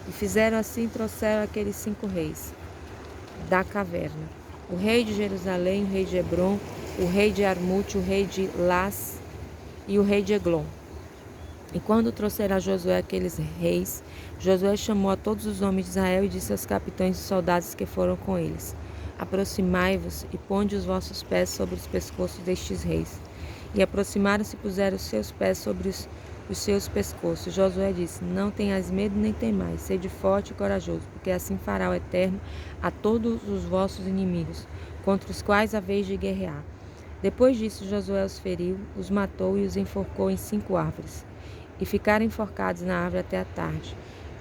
E fizeram assim, trouxeram aqueles 5 reis da caverna: o rei de Jerusalém, o rei de Hebron, o rei de Armute, o rei de Las e o rei de Eglon. E quando trouxeram a Josué aqueles reis, Josué chamou a todos os homens de Israel e disse aos capitães e soldados que foram com eles: aproximai-vos e ponde os vossos pés sobre os pescoços destes reis. E aproximaram-se e puseram os seus pés sobre os seus pescoços. Josué disse: não tenhais medo nem temais, sede forte e corajoso, porque assim fará o Eterno a todos os vossos inimigos, contra os quais haveis de guerrear. Depois disso, Josué os feriu, os matou e os enforcou em 5 árvores. E ficaram enforcados na árvore até a tarde.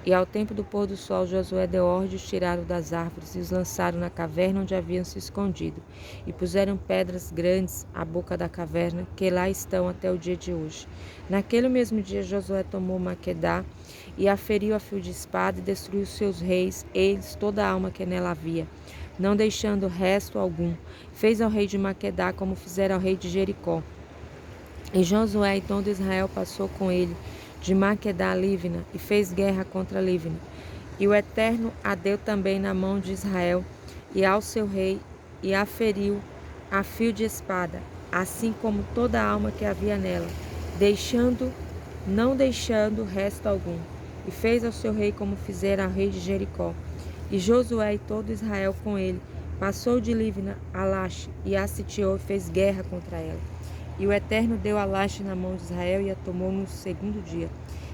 E ao tempo do pôr do sol, Josué deu ordem de os tiraram das árvores e os lançaram na caverna onde haviam se escondido. E puseram pedras grandes à boca da caverna, que lá estão até o dia de hoje. Naquele mesmo dia, Josué tomou Maquedá e a feriu a fio de espada e destruiu seus reis, eles, toda a alma que nela havia, não deixando resto algum. Fez ao rei de Maquedá como fizera ao rei de Jericó. E Josué e todo Israel passou com ele de Maquedá a Líbna e fez guerra contra Líbna. E o Eterno a deu também na mão de Israel e ao seu rei, e a feriu a fio de espada, assim como toda a alma que havia nela, não deixando resto algum. E fez ao seu rei como fizera ao rei de Jericó. E Josué e todo Israel com ele passou de Líbna a Lache e a sitiou e fez guerra contra ela. E o Eterno deu a Lache na mão de Israel e a tomou no 2º dia,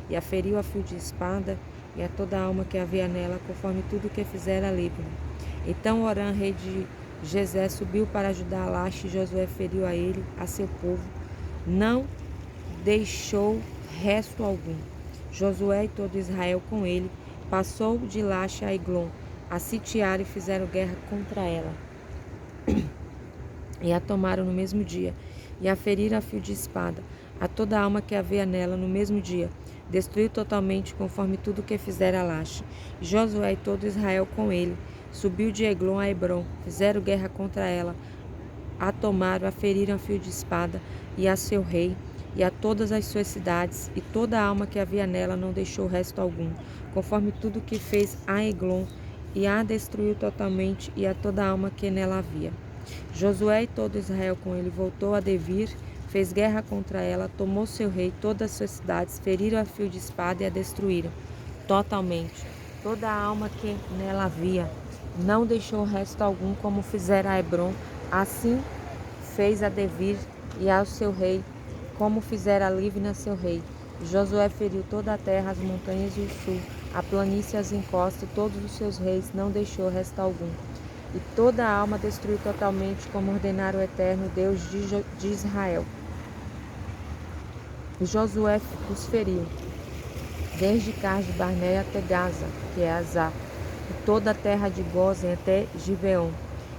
e a feriu a fio de espada e a toda a alma que havia nela, conforme tudo o que fizera a Líbna. Então Orã, rei de Gezé, subiu para ajudar a Lache, e Josué feriu a ele, a seu povo, não deixou resto algum. Josué e todo Israel com ele passou de Lache a Eglon, a sitiar e fizeram guerra contra ela. E a tomaram no mesmo dia, e a feriram a fio de espada, a toda a alma que havia nela no mesmo dia. Destruiu totalmente, conforme tudo que fizera Lache. E Josué e todo Israel com ele subiu de Eglon a Hebron, fizeram guerra contra ela, a tomaram, a feriram a fio de espada, e a seu rei, e a todas as suas cidades, e toda a alma que havia nela não deixou resto algum, conforme tudo que fez a Eglon, e a destruiu totalmente, e a toda a alma que nela havia. Josué e todo Israel com ele voltou a Devir, fez guerra contra ela, tomou seu rei, todas as suas cidades, feriram a fio de espada e a destruíram totalmente. Toda a alma que nela havia não deixou resto algum, como fizera a Hebron, assim fez a Devir e ao seu rei, como fizera a Líbna seu rei. Josué feriu toda a terra, as montanhas e o sul, a planície e as encostas, todos os seus reis, não deixou resto algum. E toda a alma destruiu totalmente, como ordenara o Eterno, Deus de Israel. E Josué os feriu, desde Cades Barneia até Gaza, que é Azar, e toda a terra de Gósen até Gibeon.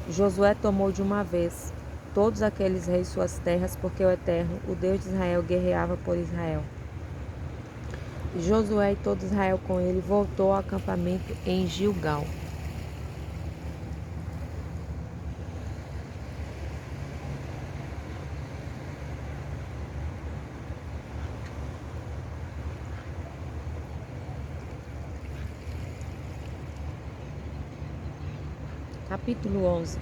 E Josué tomou de uma vez todos aqueles reis suas terras, porque o Eterno, o Deus de Israel, guerreava por Israel. E Josué e todo Israel com ele voltou ao acampamento em Gilgal. Capítulo 11.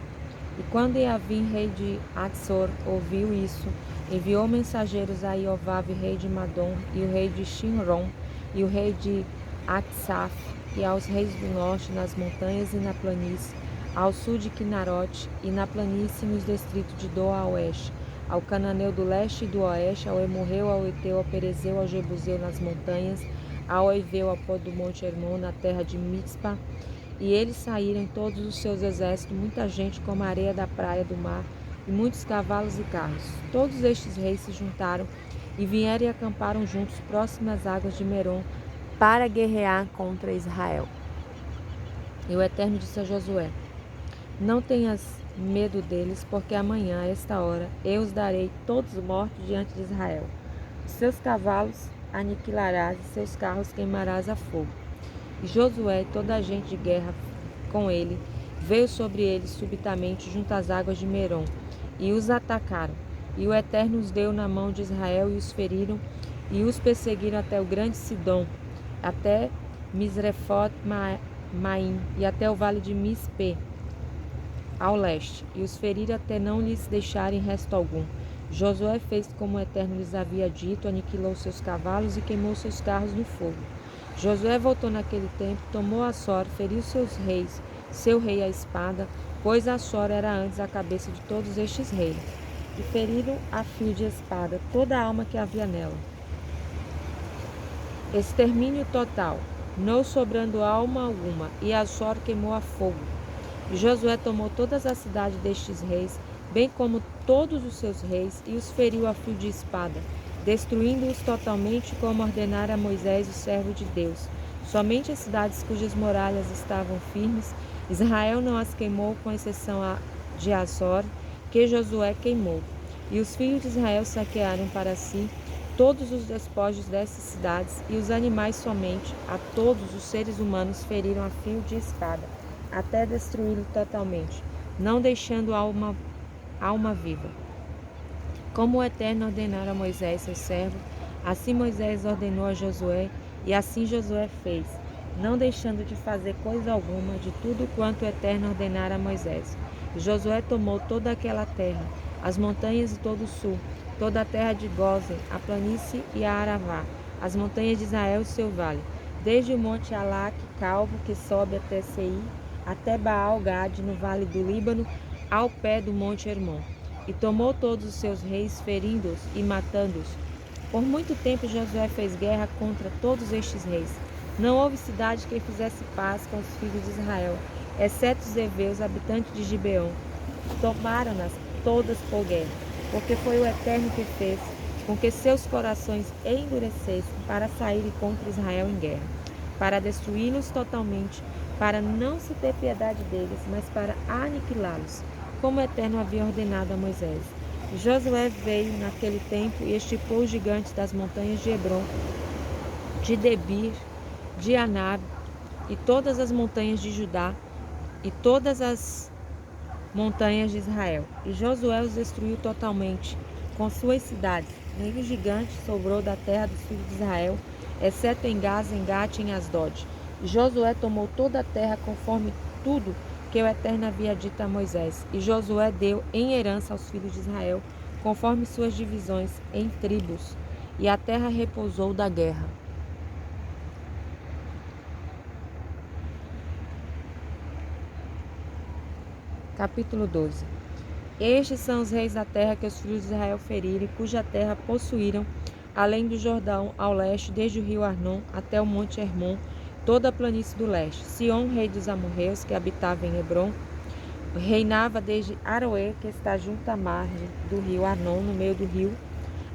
E quando Iavim, rei de Atsor, ouviu isso, enviou mensageiros a Iovabe, rei de Madom, e o rei de Shimron, e o rei de Atsaf, e aos reis do norte, nas montanhas e na planície, ao sul de Quinarote, e na planície nos distritos de Doa a oeste, ao cananeu do leste e do oeste, ao Emorreu, ao Eteu, ao Perezeu, ao Jebuseu nas montanhas, ao Eveu, ao pó do monte Hermon, na terra de Mitzpah. E eles saíram todos os seus exércitos, muita gente como a areia da praia do mar, e muitos cavalos e carros. Todos estes reis se juntaram e vieram e acamparam juntos próximo às águas de Merom para guerrear contra Israel. E o Eterno disse a Josué: Não tenhas medo deles, porque amanhã, a esta hora, eu os darei todos mortos diante de Israel. Os seus cavalos aniquilarás e seus carros queimarás a fogo. E Josué e toda a gente de guerra com ele veio sobre eles subitamente junto às águas de Merom e os atacaram. E o Eterno os deu na mão de Israel e os feriram e os perseguiram até o grande Sidom, até Misrefoth-Maim e até o vale de Mispe, ao leste, e os feriram até não lhes deixarem resto algum. Josué fez como o Eterno lhes havia dito, aniquilou seus cavalos e queimou seus carros no fogo. Josué voltou naquele tempo, tomou Assor, feriu seus reis, seu rei à espada, pois Assor era antes a cabeça de todos estes reis, e feriram a fio de espada toda a alma que havia nela. Extermínio total, não sobrando alma alguma, e Assor queimou a fogo. E Josué tomou todas as cidades destes reis, bem como todos os seus reis, e os feriu a fio de espada, destruindo-os totalmente, como ordenara a Moisés, o servo de Deus. Somente as cidades cujas muralhas estavam firmes, Israel não as queimou, com exceção de Azor, que Josué queimou. E os filhos de Israel saquearam para si todos os despojos dessas cidades, e os animais somente, a todos os seres humanos feriram a fio de espada, até destruí-lo totalmente, não deixando alma viva. Como o Eterno ordenara a Moisés, seu servo, assim Moisés ordenou a Josué, e assim Josué fez, não deixando de fazer coisa alguma de tudo quanto o Eterno ordenara a Moisés. E Josué tomou toda aquela terra, as montanhas e todo o sul, toda a terra de Gósen, a planície e a Aravá, as montanhas de Israel e seu vale, desde o monte Alaque, calvo, que sobe até Seir, até Baal-Gade, no vale do Líbano, ao pé do monte Hermon. E tomou todos os seus reis, ferindo-os e matando-os. Por muito tempo Josué fez guerra contra todos estes reis. Não houve cidade que fizesse paz com os filhos de Israel, exceto os heveus, habitantes de Gibeon. Tomaram-nas todas por guerra, porque foi o Eterno que fez com que seus corações endurecessem para saírem contra Israel em guerra, para destruí-los totalmente, para não se ter piedade deles, mas para aniquilá-los, como o Eterno havia ordenado a Moisés. Josué veio naquele tempo e estipou os gigantes das montanhas de Hebron, de Debir, de Anab, e todas as montanhas de Judá, e todas as montanhas de Israel. E Josué os destruiu totalmente, com suas cidades. Nenhum gigante sobrou da terra dos filhos de Israel, exceto em Gaza, em Gate e em Asdod. E Josué tomou toda a terra conforme tudo que o Eterno havia dito a Moisés. E Josué deu em herança aos filhos de Israel, conforme suas divisões em tribos. E a terra repousou da guerra. Capítulo 12. Estes são os reis da terra que os filhos de Israel feriram, e cuja terra possuíram, além do Jordão, ao leste, desde o rio Arnon até o monte Hermon, toda a planície do leste. Sion, rei dos amorreus, que habitava em Hebron, reinava desde Aroê, que está junto à margem do rio Arnon, no meio do rio,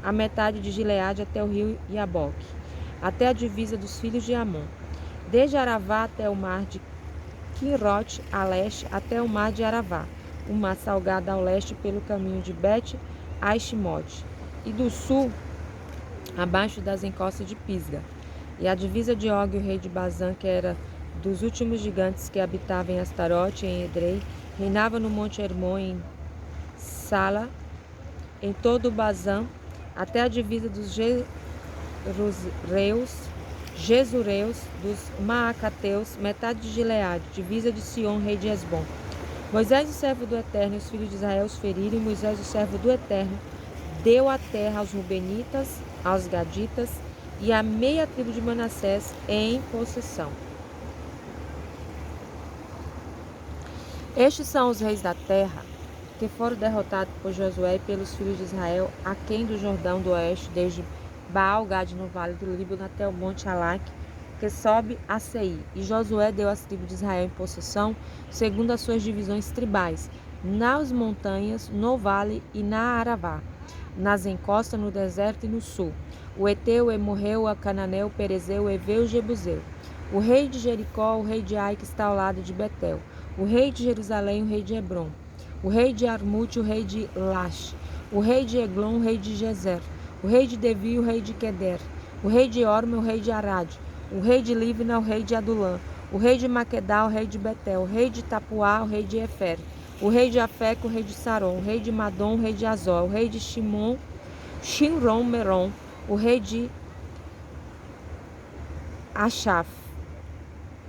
a metade de Gileade até o rio Iaboque, até a divisa dos filhos de Amon, desde Aravá até o mar de Quirote, a leste, até o mar de Aravá, o mar salgado ao leste pelo caminho de Bet-Aishimote, e do sul, abaixo das encostas de Pisga. E a divisa de Og, o rei de Bazã, que era dos últimos gigantes que habitavam em Astarote e em Edrei, reinava no monte Hermon, em Sala, em todo o Bazã, até a divisa dos Jesureus, dos Maacateus, metade de Gileade, divisa de Sion, rei de Hesbom. Moisés, o servo do Eterno, e os filhos de Israel os feriram, e Moisés, o servo do Eterno, deu a terra aos Rubenitas, aos Gaditas e à meia tribo de Manassés em possessão. Estes são os reis da terra que foram derrotados por Josué e pelos filhos de Israel, aquém do Jordão do oeste, desde Baal-Gad no vale do Líbano até o monte Alac, que sobe a Seir. E Josué deu as tribos de Israel em possessão, segundo as suas divisões tribais, nas montanhas, no vale e na Aravá, nas encostas, no deserto e no sul. O Eteu, o Emorreu, o Cananeu, o Perezeu, o Eveu e o Jebuseu. O rei de Jericó, o rei de Ai, que está ao lado de Betel. O rei de Jerusalém, o rei de Hebron. O rei de Armute, o rei de Lache. O rei de Eglon, o rei de Gezer. O rei de Devi, o rei de Queder. O rei de Orme, o rei de Arad. O rei de Livna, o rei de Adulã. O rei de Maquedá, o rei de Betel. O rei de Tapuá, o rei de Efer. O rei de Afeca, o rei de Saron. O rei de Madom, o rei de Azor. O rei de Shinron Meron. O rei de Achaf.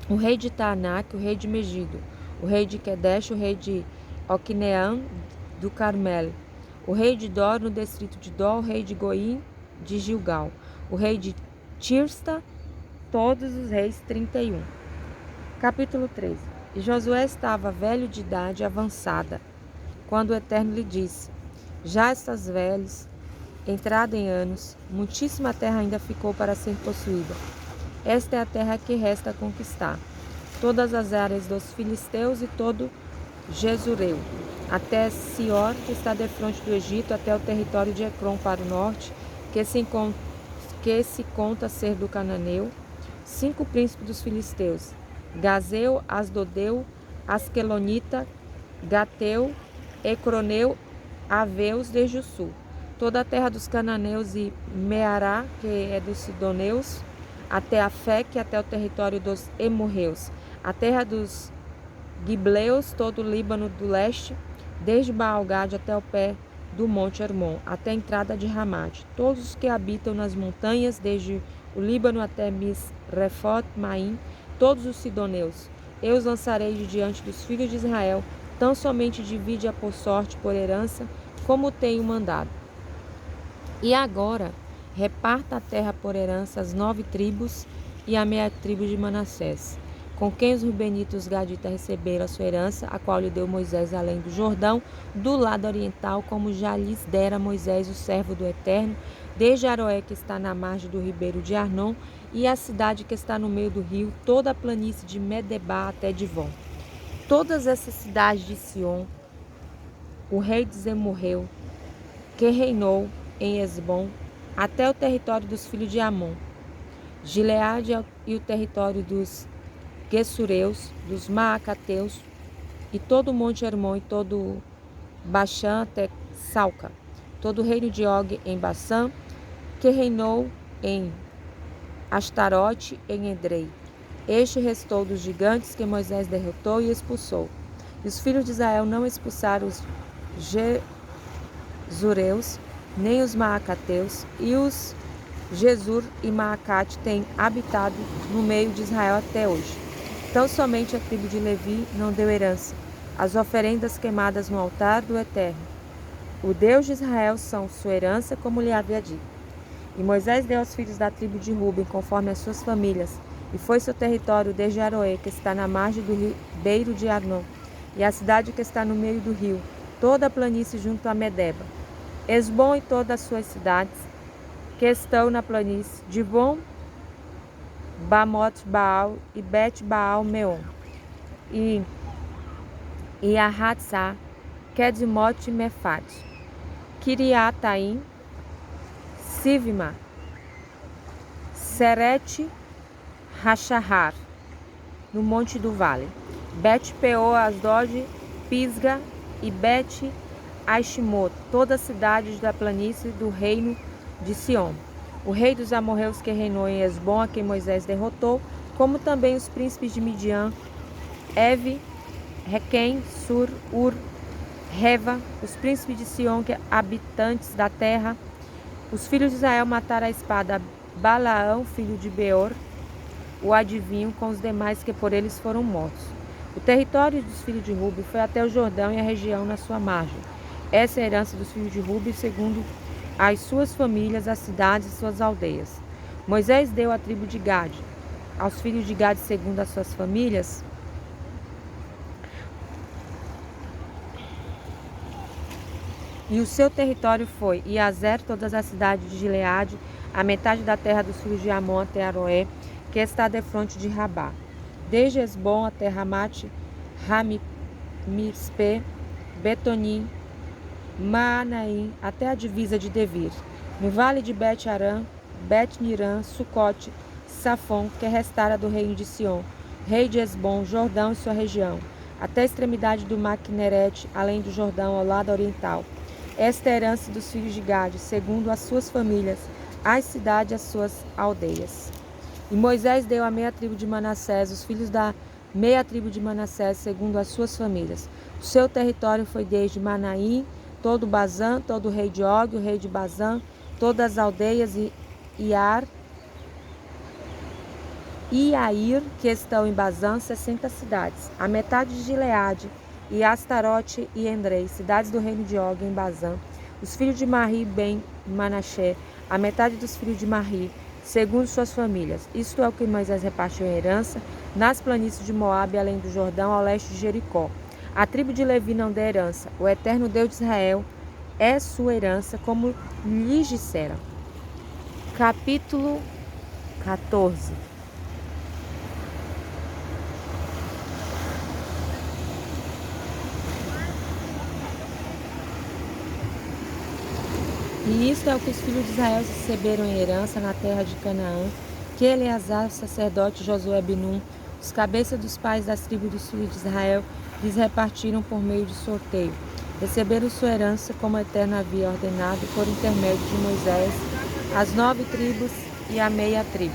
O rei de Taanak, o rei de Megido. O rei de Quedesh, o rei de Oquineam do Carmel. O rei de Dor, no distrito de Dor. O rei de Goim, de Gilgal. O rei de Tirsta, todos os reis, 31. Capítulo 13. E Josué estava velho de idade avançada, quando o Eterno lhe disse: já estás velhos, entrado em anos, muitíssima terra ainda ficou para ser possuída. Esta é a terra que resta a conquistar. Todas as áreas dos filisteus e todo Jezureu, até Sior, que está defronte do Egito, até o território de Ecrom para o norte, que se conta ser do Cananeu, 5 príncipes dos filisteus: Gazeu, Asdodeu, Asquelonita, Gateu, Ecroneu, Aveus desde o sul. Toda a terra dos cananeus e Meará, que é dos sidoneus, até a Feque, até o território dos Emorreus, a terra dos Gibleus, todo o Líbano do leste, desde Baal-Gad até o pé do monte Hermon, até a entrada de Ramate, todos os que habitam nas montanhas, desde o Líbano até Misrefot Maim, todos os sidoneus. Eu os lançarei de diante dos filhos de Israel, tão somente divide-a por sorte, por herança, como tenho mandado. E agora, reparta a terra por herança as 9 tribos e a meia tribo de Manassés, com quem os Rubenitas e os Gaditas receberam a sua herança, a qual lhe deu Moisés além do Jordão, do lado oriental, como já lhes dera Moisés, o servo do Eterno, desde Aroé, que está na margem do ribeiro de Arnon, e a cidade que está no meio do rio, toda a planície de Medebá até Divon. Todas essas cidades de Sion, o rei de Zemorreu, que reinou em Esbom, até o território dos filhos de Amon, Gileade e o território dos Gessureus, dos Maacateus, e todo o monte Hermon e todo Baixã até Salca, todo o reino de Og em Bassã, que reinou em Astarote em Edrei. Este restou dos gigantes que Moisés derrotou e expulsou. E os filhos de Israel não expulsaram os Gesureus, nem os Maacateus, e os Gesur e Maacate têm habitado no meio de Israel até hoje. Tão somente a tribo de Levi não deu herança, as oferendas queimadas no altar do Eterno. O Deus de Israel são sua herança, como lhe havia dito. E Moisés deu aos filhos da tribo de Ruben, conforme as suas famílias, e foi seu território desde Aroé, que está na margem do ribeiro de Arnon, e a cidade que está no meio do rio, toda a planície junto a Medeba, Esbom e todas as suas cidades, que estão na planície, Dibon, Bamot Baal e Bet Baal Meon, e Ahatzá, Kedmot Mefat, Kiriataim, Sivma, Serete Hashahar, no monte do vale, Bet Peor, Asdod, Pisga e Bet Aishimot, todas as cidades da planície do reino de Sion. O rei dos amorreus que reinou em Esbom, a quem Moisés derrotou, como também os príncipes de Midian, Evi, Requem, Sur, Ur, Reva, os príncipes de Sion, que habitantes da terra. Os filhos de Israel mataram a espada Balaão, filho de Beor, o adivinho, com os demais que por eles foram mortos. O território dos filhos de Ruben foi até o Jordão e a região na sua margem. Essa é a herança dos filhos de Ruben, segundo as suas famílias, as cidades e suas aldeias. Moisés deu a tribo de Gade aos filhos de Gade segundo as suas famílias. E o seu território foi Iazer, todas as cidades de Gileade, a metade da terra dos filhos de Amon até Aroé, que está defronte de Rabá, desde Esbom até Ramate, Ramispe, Betonim, Maanaim, até a divisa de Devir, no vale de Bet-Aram, Bet-Niram, Sucote, Safon, que restara do reino de Sion, rei de Esbom, Jordão e sua região, até a extremidade do mar Quinerete, além do Jordão, ao lado oriental. Esta é a herança dos filhos de Gade, segundo as suas famílias, as cidades e as suas aldeias. E Moisés deu a meia tribo de Manassés, os filhos da meia tribo de Manassés, segundo as suas famílias. O seu território foi desde Manaim, todo Bazã, todo o rei de Og, o rei de Bazã, todas as aldeias e Iair, que estão em Bazã, 60 cidades. A metade de Gileade, e Astarote e Endrei, cidades do reino de Og em Bazã. Os filhos de Marri, Ben Manassé, a metade dos filhos de Marri, segundo suas famílias. Isto é o que Moisés repartiu em herança, nas planícies de Moabe, além do Jordão, ao leste de Jericó. A tribo de Levi não deu herança. O eterno Deus de Israel é sua herança, como lhes dissera. Capítulo 14. E isto é o que os filhos de Israel receberam em herança na terra de Canaã, que Eleazar, o sacerdote, Josué Binum, os cabeças dos pais das tribos dos filhos de Israel, lhes repartiram por meio de sorteio. Receberam sua herança, como o Eterno havia ordenado, por intermédio de Moisés, as 9 tribos e a meia tribo.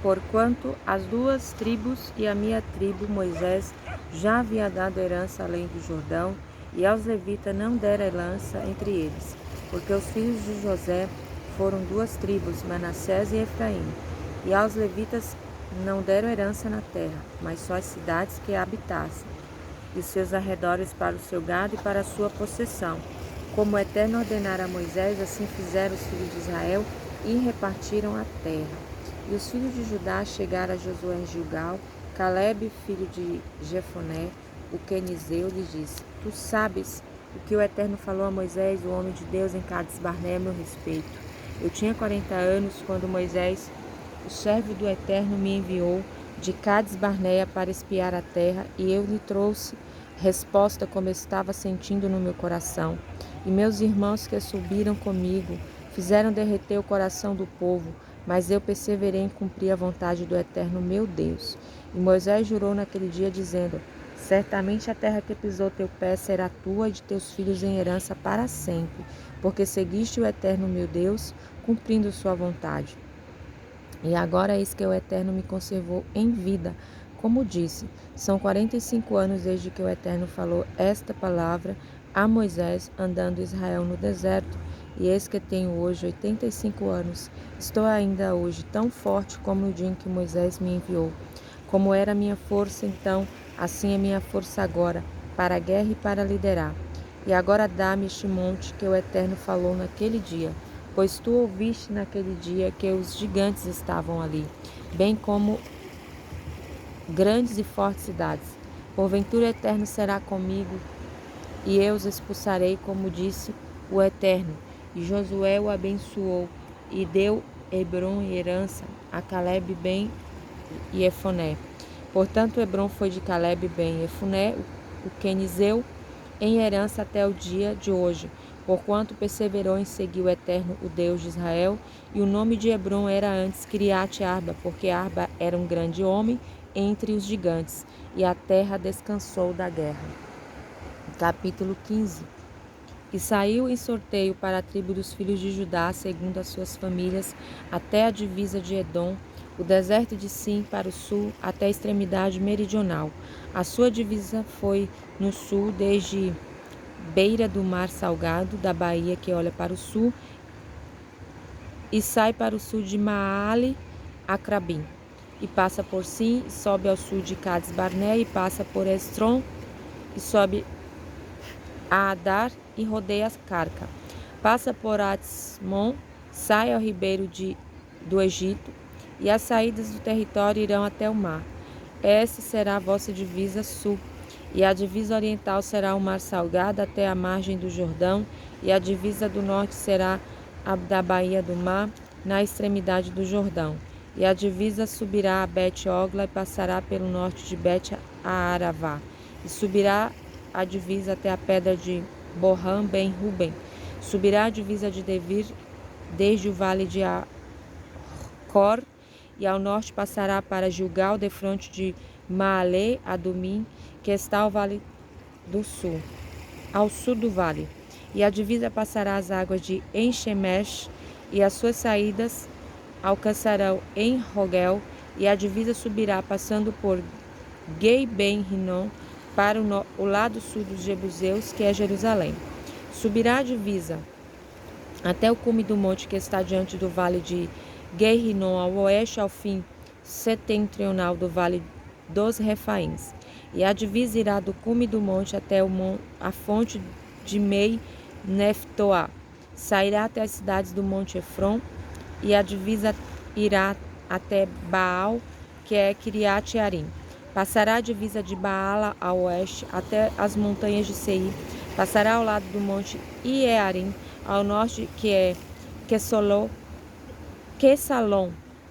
Porquanto as 2 tribos e a meia tribo Moisés já havia dado herança além do Jordão, e aos levitas não dera herança entre eles, porque os filhos de José foram 2 tribos, Manassés e Efraim. E aos levitas não deram herança na terra, mas só as cidades que a habitassem, e seus arredores para o seu gado e para a sua possessão. Como o Eterno ordenara a Moisés, assim fizeram os filhos de Israel e repartiram a terra. E os filhos de Judá chegaram a Josué em Gilgal. Calebe, filho de Jefoné, o quenizeu, lhe disse: Tu sabes o que o Eterno falou a Moisés, o homem de Deus, em Cades Barnea, a meu respeito. Eu tinha 40 anos quando Moisés, o servo do Eterno, me enviou de Cades Barnea para espiar a terra, e eu lhe trouxe resposta como eu estava sentindo no meu coração. E meus irmãos que subiram comigo fizeram derreter o coração do povo, mas eu perseverei em cumprir a vontade do Eterno meu Deus. E Moisés jurou naquele dia, dizendo: Certamente a terra que pisou teu pé será tua e de teus filhos em herança para sempre, porque seguiste o Eterno meu Deus, cumprindo sua vontade. E agora eis que o Eterno me conservou em vida, como disse. São 45 anos desde que o Eterno falou esta palavra a Moisés, andando Israel no deserto, e eis que tenho hoje 85 anos. Estou ainda hoje tão forte como no dia em que Moisés me enviou. Como era a minha força então, assim é minha força agora, para a guerra e para liderar. E agora dá-me este monte que o Eterno falou naquele dia, pois tu ouviste naquele dia que os gigantes estavam ali, bem como grandes e fortes cidades. Porventura o Eterno será comigo, e eu os expulsarei, como disse o Eterno. E Josué o abençoou, e deu Hebrom em herança a Calebe ben Jefoné. Portanto, Hebrom foi de Calebe ben Jefoné, o quenizeu, em herança até o dia de hoje, porquanto perseverou em seguir o Eterno, o Deus de Israel. E o nome de Hebrom era antes Criate Arba, porque Arba era um grande homem entre os gigantes, e a terra descansou da guerra. Capítulo 15. E saiu em sorteio para a tribo dos filhos de Judá, segundo as suas famílias, até a divisa de Edom, o deserto de Sim para o sul, até a extremidade meridional. A sua divisa foi no sul, desde beira do mar salgado, da baía que olha para o sul, e sai para o sul de Maale a Crabim. e passa por Sim, e sobe ao sul de Cades Barné, e passa por Estron, e sobe a Adar, e rodeia Carca. Passa por Atzmon, sai ao ribeiro do Egito, e as saídas do território irão até o mar. Essa será a vossa divisa sul, e a divisa oriental será o mar salgado até a margem do Jordão, e a divisa do norte será a da baía do mar, na extremidade do Jordão. E a divisa subirá a Bet-Ogla e passará pelo norte de Bet-Aravá, e subirá a divisa até a pedra de Bohan ben Ruben. Subirá a divisa de Devir desde o vale de Acor, e ao norte passará para Gilgal, defronte de Maale Adumim, que está ao vale do sul, ao sul do vale. E a divisa passará as águas de Enxemesh, e as suas saídas alcançarão em Rogel, e a divisa subirá passando por Gei ben Rinom para o lado sul dos Jebuseus, que é Jerusalém. Subirá a divisa até o cume do monte que está diante do vale de Gei-Rinom, ao oeste, ao fim setentrional do vale dos Refaíns. E a divisa irá do cume do monte até a fonte de Mei Neftoá. Sairá até as cidades do monte Efron, e a divisa irá até Baal, que é Kiriat Jearim. Passará a divisa de Baala ao oeste até as montanhas de Seir. Passará ao lado do monte Iearim, ao norte, que é Quesalon.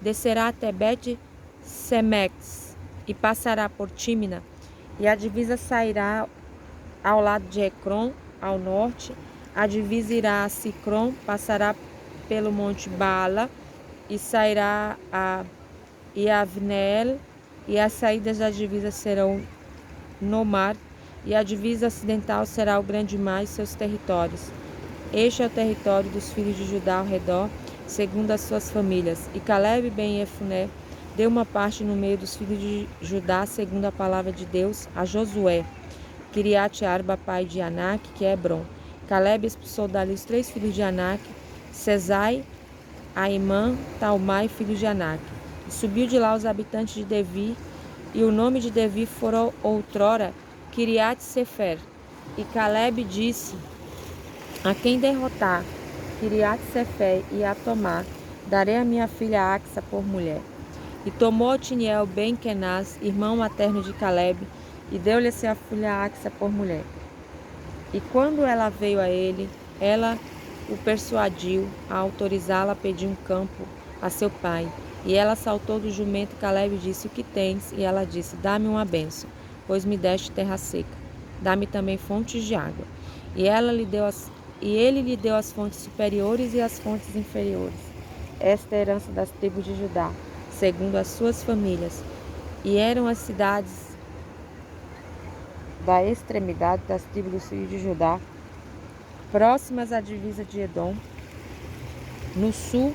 Descerá até Bet-Semex e passará por Tímina. E a divisa sairá ao lado de Ecrom, ao norte. A divisa irá a Sicrom, passará pelo monte Baala e sairá a Iavneel, e as saídas da divisa serão no mar, e a divisa ocidental será o grande mar e seus territórios. Este é o território dos filhos de Judá ao redor, segundo as suas famílias. E Caleb ben Jefuné deu uma parte no meio dos filhos de Judá, segundo a palavra de Deus, a Josué, Kiriat Arba, pai de Anak, que é Hebron. Caleb expulsou dali os 3 filhos de Anak, Sesai, Aimã, Talmai, filhos de Anak. E subiu de lá os habitantes de Devi, e o nome de Devi fora outrora Kiriat Sefer. E Caleb disse: a quem derrotar Kiriat Sefer e a tomar, darei a minha filha Axa por mulher. E tomou Otiniel ben Kenaz, irmão materno de Caleb, e deu-lhe a sua filha Axa por mulher. E quando ela veio a ele, ela o persuadiu a autorizá-la a pedir um campo a seu pai. E ela saltou do jumento, e Caleb disse: o que tens? E ela disse: dá-me uma bênção, pois me deste terra seca. Dá-me também fontes de água. E ele lhe deu as fontes superiores e as fontes inferiores. Esta é a herança das tribos de Judá, segundo as suas famílias. E eram as cidades da extremidade das tribos dos filhos de Judá, próximas à divisa de Edom. No sul,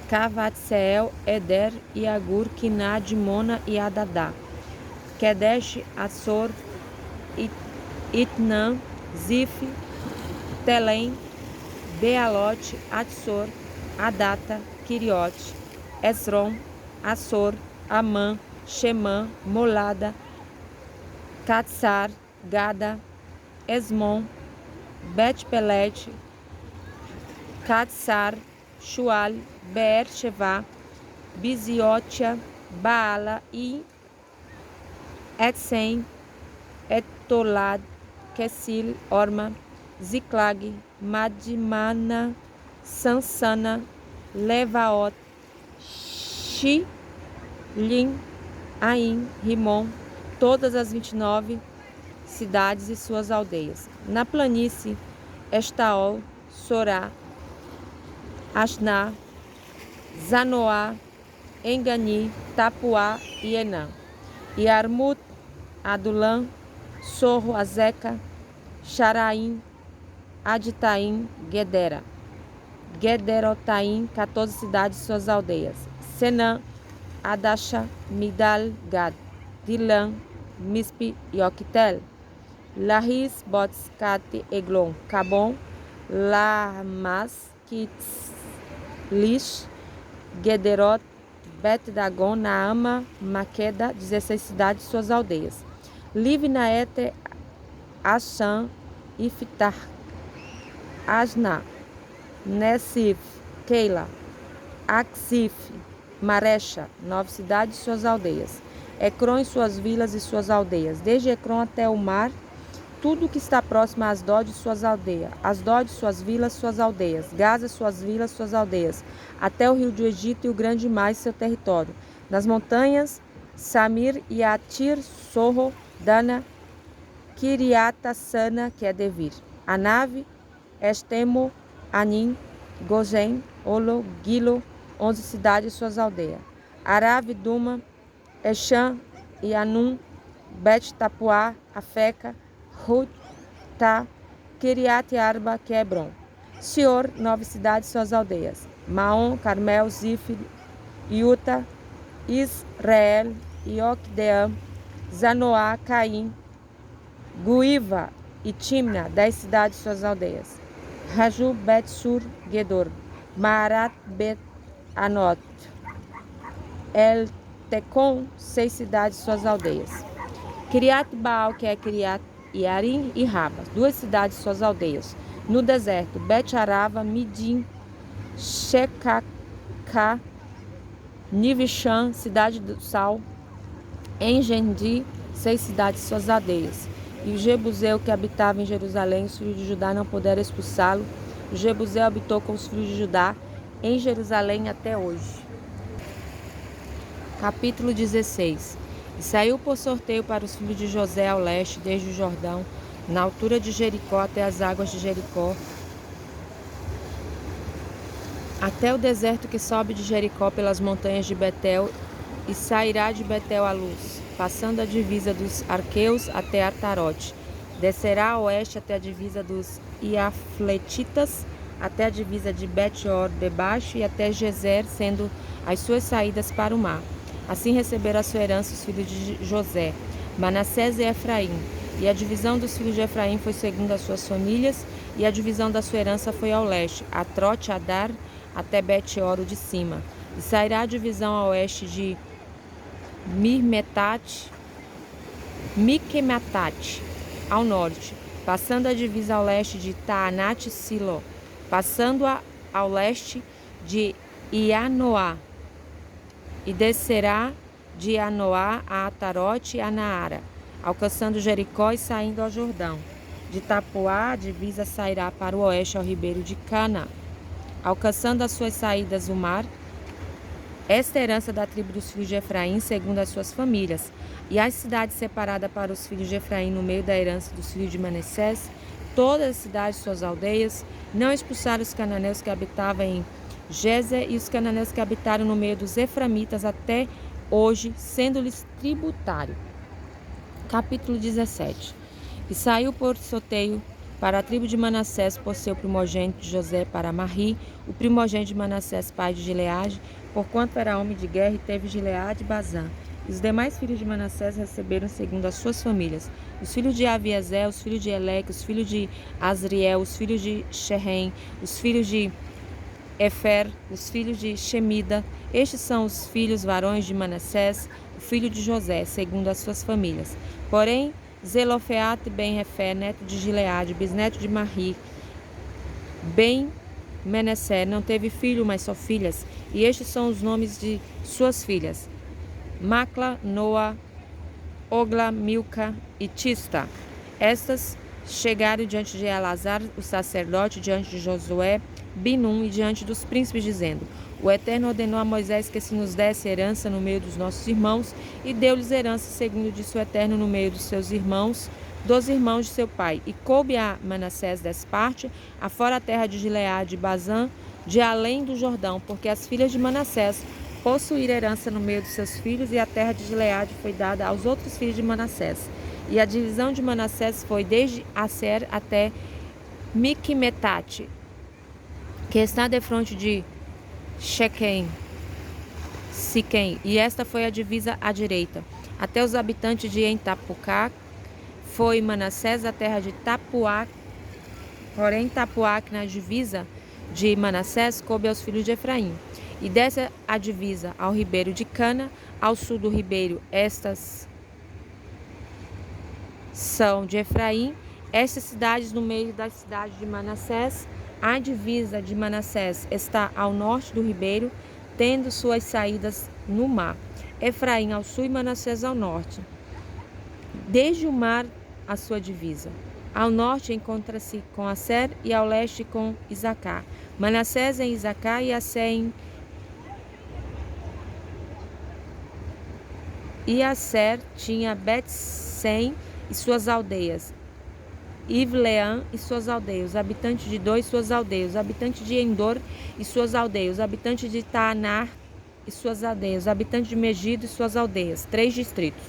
Cavatseel, Eder e Agur, Quiná, Dimona e Adadá, Kedesh, Assor, Itnã, Zif, Telém, Bealote, Atsor, Adata, Quiriote, Esrom, Assor, Amã, Shemã, Molada, Catsar, Gada, Esmon, Bet-Pelet, Catsar, Shual, Beer-Shevá, Biziotia, Baala e Etzem, Etolad, Quesil, Orma, Ziklag, Madimana, Sansana, Levaot, Shilin, Aim, Rimon, todas as 29 cidades e suas aldeias. Na planície, Estaol, Sorá, Ashná, Zanoá, Engani, Tapuá e Enã. E Armut, Adulã, Sorro, Azeca, Xaraim, Aditaim, Gedera. Gederotaim, 14 cidades e suas aldeias. Senã, Adasha, Migdal, Gad, Dilã, Mispe e Octel. Lahis, Bots, Cate, Eglon, Cabon, Lamas, Kitz, Lish, Gederot, Bet-Dagon, Naama, Maqueda, 16 cidades e suas aldeias. Livna, Eter, Ashan, Iftar, Asna, Nesif, Keila, Aksif, Maresha, 9 cidades e suas aldeias. Ecrom e suas vilas e suas aldeias. Desde Ecrom até o mar, tudo que está próximo a Asdod e suas aldeias. Asdod, suas vilas, suas aldeias. Gaza, suas vilas, suas aldeias. Até o rio do Egito e o grande mar e seu território. Nas montanhas, Samir e Atir, Sorro, Dana, Kiriata, Sana, que é Devir. A nave, Estemo, Anim, Gozen, Olo, Gilo, 11 cidades e suas aldeias. Arave, Duma, Exã e Anum, Bet-Tapuá, Afeca, Hut, Ta, Kiriat Arba, que é Hebron. Sior, 9 cidades e suas aldeias. Maom, Carmel, Zifir, Iuta, Israel, Iocdeam, Zanoá, Caim, Guiva e Timna, 10 cidades e suas aldeias. Raju, Bet-Sur, Gedor, Maarat, Bet-Anot, El Tecom, 6 cidades e suas aldeias. Kiriat Baal, que é Kiriat Yarim e Raba, 2 cidades e suas aldeias. No deserto, Bet-Arava, Midim, Shekaka, Nivisham, cidade do Sal, Engendi, 6 cidades e suas aldeias. E o Jebuseu, que habitava em Jerusalém, os filhos de Judá não puderam expulsá-lo. O Jebuseu habitou com os filhos de Judá em Jerusalém até hoje. Capítulo 16. E saiu por sorteio para os filhos de José ao leste, desde o Jordão, na altura de Jericó até as águas de Jericó, até o deserto que sobe de Jericó pelas montanhas de Betel, e sairá de Betel a luz, passando a divisa dos arqueus até Artarote. Descerá a oeste até a divisa dos Iafletitas, até a divisa de Bet-or debaixo e até Gezer, sendo as suas saídas para o mar. Assim receberam a sua herança os filhos de José, Manassés e Efraim. E a divisão dos filhos de Efraim foi segundo as suas famílias, e a divisão da sua herança foi ao leste, a Trote, Adar, até Bet-oro de cima. E sairá a divisão a oeste de Miquematate, ao norte, passando a divisa ao leste de Taanat Silo, passando ao leste de Ianoá, e descerá de Ianoá a Atarote e a Naara, alcançando Jericó e saindo ao Jordão. De Tapuá, a divisa sairá para o oeste ao ribeiro de Cana, alcançando as suas saídas o mar. Esta é a herança da tribo dos filhos de Efraim, segundo as suas famílias. E as cidades separadas para os filhos de Efraim no meio da herança dos filhos de Manassés, todas as cidades e suas aldeias, não expulsaram os cananeus que habitavam em Gezer e os cananeus que habitaram no meio dos eframitas até hoje, sendo-lhes tributário. Capítulo 17. E saiu por sorteio para a tribo de Manassés por seu primogênito José para Marri, o primogênito de Manassés, pai de Gileade, porquanto era homem de guerra, e teve Gileade e Bazã. E os demais filhos de Manassés receberam segundo as suas famílias. Os filhos de Abiezé, os filhos de Eleque, os filhos de Asriel, os filhos de Xerém, os filhos de Efer, os filhos de Shemida. Estes são os filhos varões de Manassés, o filho de José, segundo as suas famílias. Porém, Zelofeate Ben-Refer, neto de Gileade, bisneto de Marri, Ben-Menessé, não teve filho, mas só filhas. E estes são os nomes de suas filhas: Macla, Noa, Ogla, Milca e Tista. Estas chegaram diante de Elazar, o sacerdote, diante de Josué, Binum e diante dos príncipes, dizendo: O Eterno ordenou a Moisés que se nos desse herança no meio dos nossos irmãos, e deu-lhes herança segundo disse o Eterno no meio dos seus irmãos, dos irmãos de seu pai. E coube a Manassés dessa parte, afora a terra de Gileade e Bazã, de além do Jordão, porque as filhas de Manassés possuíram herança no meio dos seus filhos, e a terra de Gileade foi dada aos outros filhos de Manassés. E a divisão de Manassés foi desde Aser até Miqumetate, que está defronte de Siquém, e esta foi a divisa à direita. Até os habitantes de Entapucá foi Manassés a terra de Tapuá, porém Tapuá, na divisa de Manassés, coube aos filhos de Efraim. e desce a divisa ao ribeiro de Cana, ao sul do ribeiro. Estas são de Efraim, estas cidades no meio das cidades de Manassés. A divisa de Manassés está ao norte do ribeiro, tendo suas saídas no mar. Efraim ao sul e Manassés ao norte. Desde o mar, a sua divisa. Ao norte encontra-se com Asser e ao leste com Isacar. Manassés em Isacar e Asser em... E Asser tinha Bet-Sem e suas aldeias, Ivleã e suas aldeias, os habitantes de Dor e suas aldeias, os habitantes de Endor e suas aldeias, os habitantes de Taanar e suas aldeias, os habitantes de Megido e suas aldeias, 3 distritos.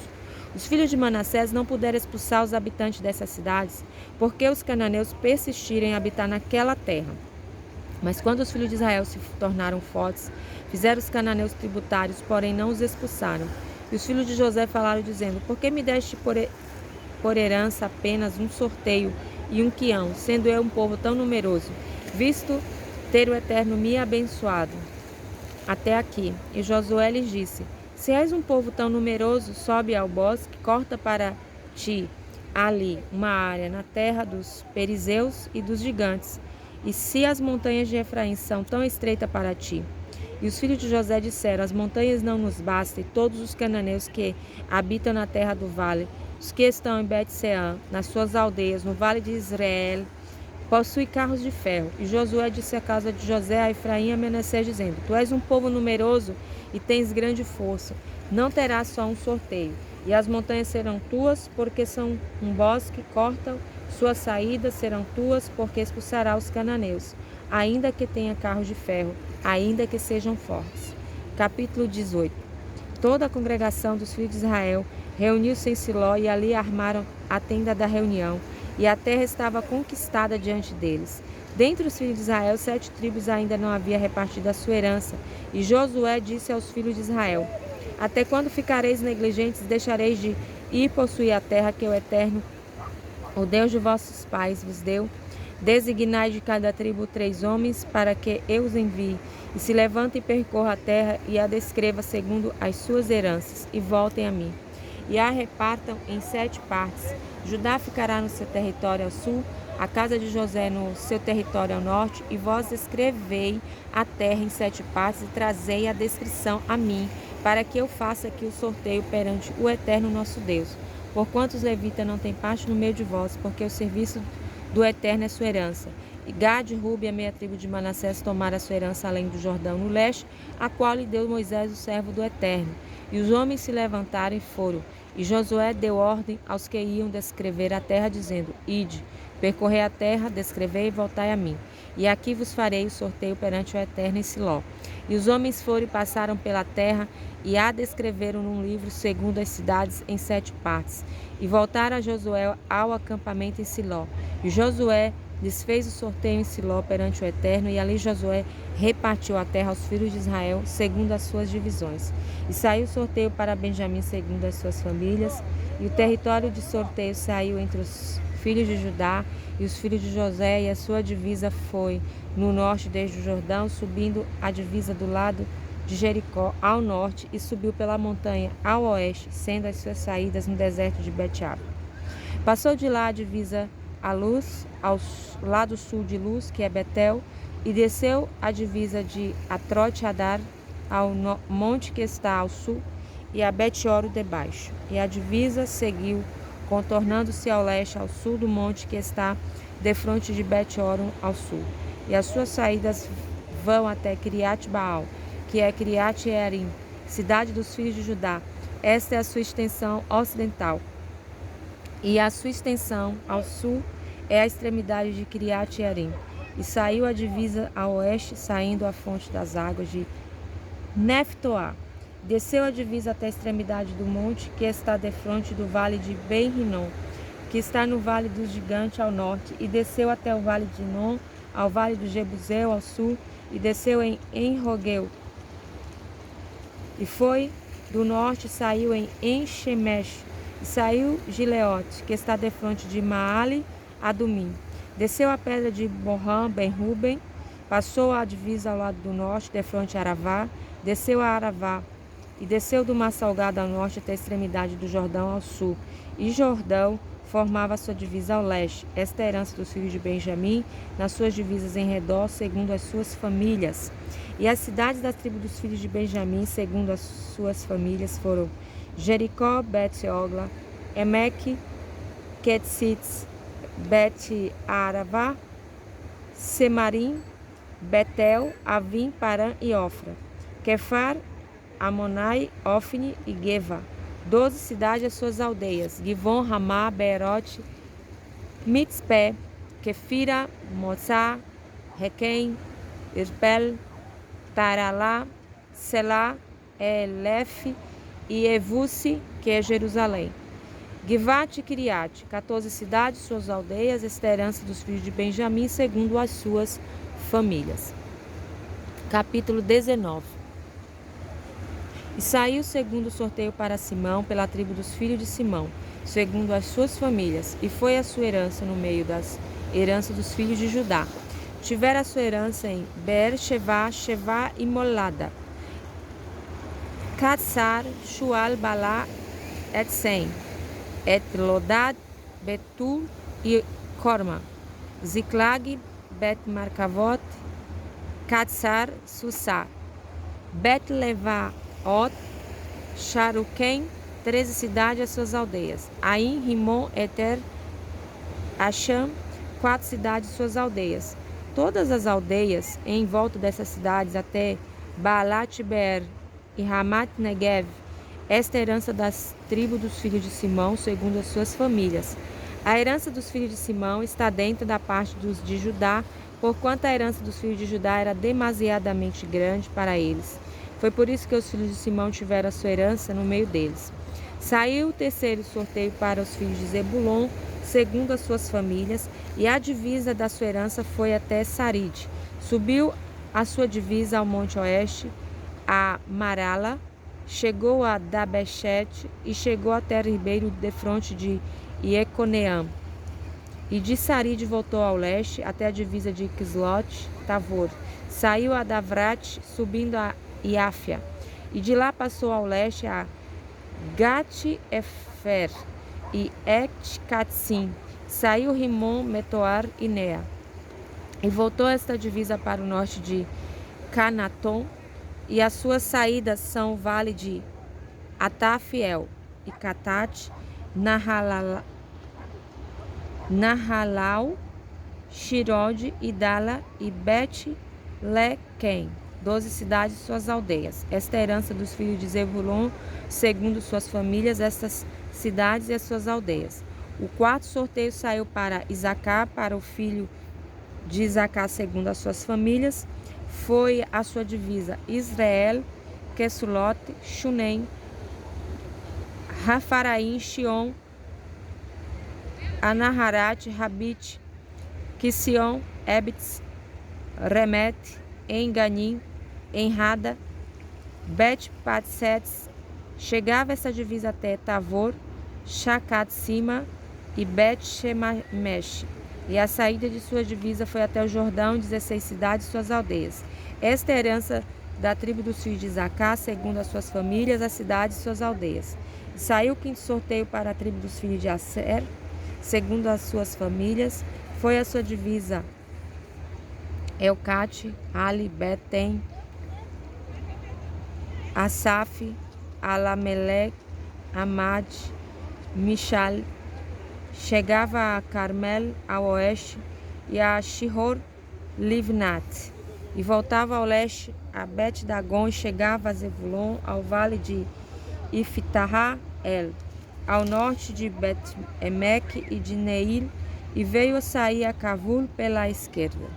Os filhos de Manassés não puderam expulsar os habitantes dessas cidades, porque os cananeus persistirem em habitar naquela terra. Mas quando os filhos de Israel se tornaram fortes, fizeram os cananeus tributários, porém não os expulsaram. E os filhos de José falaram, dizendo: por que me deste por herança apenas um sorteio e um quião, sendo eu um povo tão numeroso, visto ter o Eterno me abençoado até aqui? E Josué lhes disse: se és um povo tão numeroso, sobe ao bosque, corta para ti ali uma área na terra dos perizeus e dos gigantes. E se as montanhas de Efraim são tão estreitas para ti? E os filhos de José disseram: as montanhas não nos bastam, e todos os cananeus que habitam na terra do vale, os que estão em Bet-Seã, nas suas aldeias, no vale de Israel, possuem carros de ferro. E Josué disse à casa de José, a Efraim e a Manassés, dizendo: tu és um povo numeroso e tens grande força. Não terás só um sorteio. E as montanhas serão tuas, porque são um bosque, cortam. Suas saídas serão tuas, porque expulsará os cananeus, ainda que tenha carros de ferro, ainda que sejam fortes. Capítulo 18. Toda a congregação dos filhos de Israel reuniu-se em Siló e ali armaram a tenda da reunião, e a terra estava conquistada diante deles. Dentre os filhos de Israel, 7 tribos ainda não havia repartido a sua herança, e Josué disse aos filhos de Israel: até quando ficareis negligentes, deixareis de ir possuir a terra que o Eterno, o Deus de vossos pais, vos deu? Designai de cada tribo 3 homens, para que eu os envie, e se levantem e percorram a terra, e a descreva segundo as suas heranças, e voltem a mim. E a repartam em 7 partes. Judá ficará no seu território ao sul, a casa de José no seu território ao norte, e vós escrevei a terra em 7 partes, e trazei a descrição a mim, para que eu faça aqui o sorteio perante o Eterno nosso Deus. Porquanto os levitas não têm parte no meio de vós, porque o serviço do Eterno é sua herança. E Gade, Rubi e a meia tribo de Manassés tomaram a sua herança além do Jordão no leste, a qual lhe deu Moisés, o servo do Eterno. E os homens se levantaram e foram. E Josué deu ordem aos que iam descrever a terra, dizendo: ide, percorrei a terra, descrevei e voltai a mim. E aqui vos farei o sorteio perante o Eterno em Siló. E os homens foram e passaram pela terra, e a descreveram num livro segundo as cidades em 7 partes. E voltaram a Josué ao acampamento em Siló. E Josué lhes fez o sorteio em Siló perante o Eterno, e ali Josué repartiu a terra aos filhos de Israel segundo as suas divisões. E saiu o sorteio para Benjamim segundo as suas famílias, e o território de sorteio saiu entre os filhos de Judá e os filhos de José, e a sua divisa foi no norte desde o Jordão, subindo a divisa do lado de Jericó ao norte, e subiu pela montanha ao oeste, sendo as suas saídas no deserto de Bet-Ab. Passou de lá a divisa a Luz, ao lado sul de Luz, que é Betel, e desceu a divisa de Atrote-Adar ao monte que está ao sul, e a Bet-Oro debaixo. E a divisa seguiu, contornando-se ao leste, ao sul do monte que está defronte de Bet-Oro ao sul. E as suas saídas vão até Criat-Baal, que é Criat-Jearim, cidade dos filhos de Judá. Esta é a sua extensão ocidental. E a sua extensão ao sul é a extremidade de Criat-Jearim. E saiu a divisa ao oeste, saindo à fonte das águas de Neftoá. Desceu a divisa até a extremidade do monte, que está defronte do vale de Ben-Rinom, que está no vale dos gigantes ao norte, e desceu até o vale de Non, ao vale do Jebuseu ao sul, e desceu em Enrogel. E foi do norte, saiu em Enxemesh, e saiu Gileote, que está defronte de Maale Adumim. Desceu a pedra de Borrã Ben-Ruben, passou a divisa ao lado do norte, defronte a Aravá, desceu a Aravá, e desceu do Mar Salgado ao norte até a extremidade do Jordão ao sul. E Jordão formava sua divisa ao leste. Esta é a herança dos filhos de Benjamim, nas suas divisas em redor, segundo as suas famílias. E as cidades da tribo dos filhos de Benjamim, segundo as suas famílias, foram Jericó, Bet-Ogla, Emeque, Quetzitz, Bet-Aravá, Semarim, Betel, Avim, Parã e Ofra, Quefar, Amonai, Ofni e Geva, 12 cidades e as suas aldeias, Givon, Ramá, Beerote, Mitzpé, Kefira, Motzá, Requém, Irpel, Taralá, Selá, Elef e Evusi, que é Jerusalém. Givat e Kiriat, 14 cidades, suas aldeias, esta é a herança dos filhos de Benjamim, segundo as suas famílias. Capítulo 19. E saiu segundo o sorteio para Simão, pela tribo dos filhos de Simão, segundo as suas famílias, e foi a sua herança no meio das heranças dos filhos de Judá. Tivera a sua herança em Beer-Shevá, Shevá e Molada, Katsar, Shual, Balá, Et-Sem, Et-Lodad, Betul e Corma, Ziklag, Bet-Markavot, Katsar, Sussá, Bet-Levaot, Sharuquém, 13 cidades e as suas aldeias, Aim, Rimon, Eter, Acham, 4 cidades e suas aldeias. Todas as aldeias em volta dessas cidades até Baalat-Beer e Ramat-Negev, esta é a herança das tribos dos filhos de Simão, segundo as suas famílias. A herança dos filhos de Simão está dentro da parte dos de Judá, porquanto a herança dos filhos de Judá era demasiadamente grande para eles. Foi por isso que os filhos de Simão tiveram a sua herança no meio deles. Saiu o terceiro sorteio para os filhos de Zebulon, segundo as suas famílias, e a divisa da sua herança foi até Saride. Subiu a sua divisa ao monte oeste, a Marala, chegou a Dabeshete e chegou até o ribeiro defronte de Ieconeam. E de Saride voltou ao leste até a divisa de Quislot Tavor. Saiu a Davrat, subindo a Iáfia, e de lá passou ao leste a Gat-Efer e Et-Katsim. Saiu Rimon, Metoar e Nea. E voltou esta divisa para o norte de Canaton, e as suas saídas são o vale de Atafiel e Catate, Nahalau, Shirode, Idala e Bet-Lequém, 12 cidades e suas aldeias. Esta é a herança dos filhos de Zebulon, segundo suas famílias, estas cidades e as suas aldeias. O quarto sorteio saiu para Isacar, para o filho de Isacar, segundo as suas famílias. Foi a sua divisa Israel, Quesulot, Shunem, Rafaraim, Shion, Anaharat, Rabit, Kision, Ebitz, Remet, Enganim, Enrada, Bet-Patsetes. Chegava essa divisa até Tavor, Shacat-Sima e Bet-Shemesh. E a saída de sua divisa foi até o Jordão, 16 cidades e suas aldeias. Esta é a herança da tribo dos filhos de Isacar, segundo as suas famílias, as cidades e suas aldeias. E saiu o quinto sorteio para a tribo dos filhos de Aser, segundo as suas famílias. Foi a sua divisa Elcate, Ali, Betem, Asaf, Alamelec, Amad, Mishal. Chegava a Carmel ao oeste e a Shihor Livnat, e voltava ao leste a Bet-Dagon, e chegava a Zebulon, ao vale de Iftahá-El, ao norte de Bet-Emek e de Neil, e veio a sair a Cavul pela esquerda.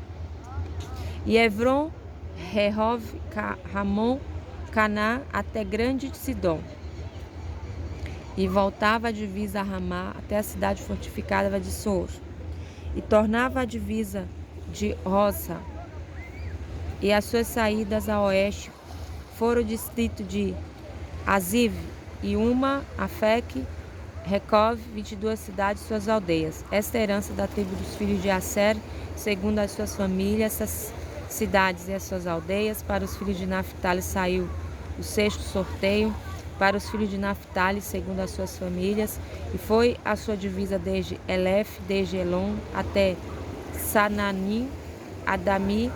E Hebron, Rehov, Ramon, Caná, até grande Sidom. E voltava a divisa a Ramá até a cidade fortificada de Sor. E tornava a divisa de Rosa. E as suas saídas a oeste foram o distrito de Aziv e Uma, Afec, Recov, 22 cidades e suas aldeias. Esta é a herança da tribo dos filhos de Aser, segundo as suas famílias. Essas cidades e as suas aldeias. Para os filhos de Naphtali saiu o sexto sorteio, para os filhos de Naphtali, segundo as suas famílias, e foi a sua divisa desde Elef, desde Elon, até Sananim, Adami,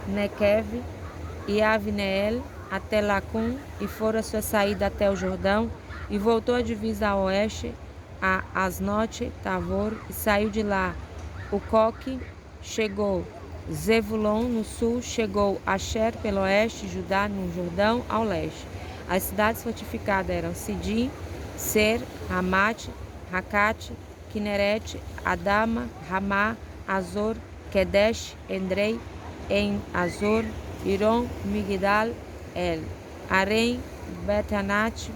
Nequev e Avneel, até Lacum, e foram a sua saída até o Jordão, e voltou a divisa a oeste, a Asnote, Tavor, e saiu de lá o Coque, chegou Zevulon no sul, chegou Asher pelo oeste, Judá no Jordão ao leste. As cidades fortificadas eram Sidim, Ser, Ramate, Racate, Kineret, Adama, Ramá, Azor, Kedesh, Endrei, En Azor, Iron, Migdal, El, Arém, Bet-Anat,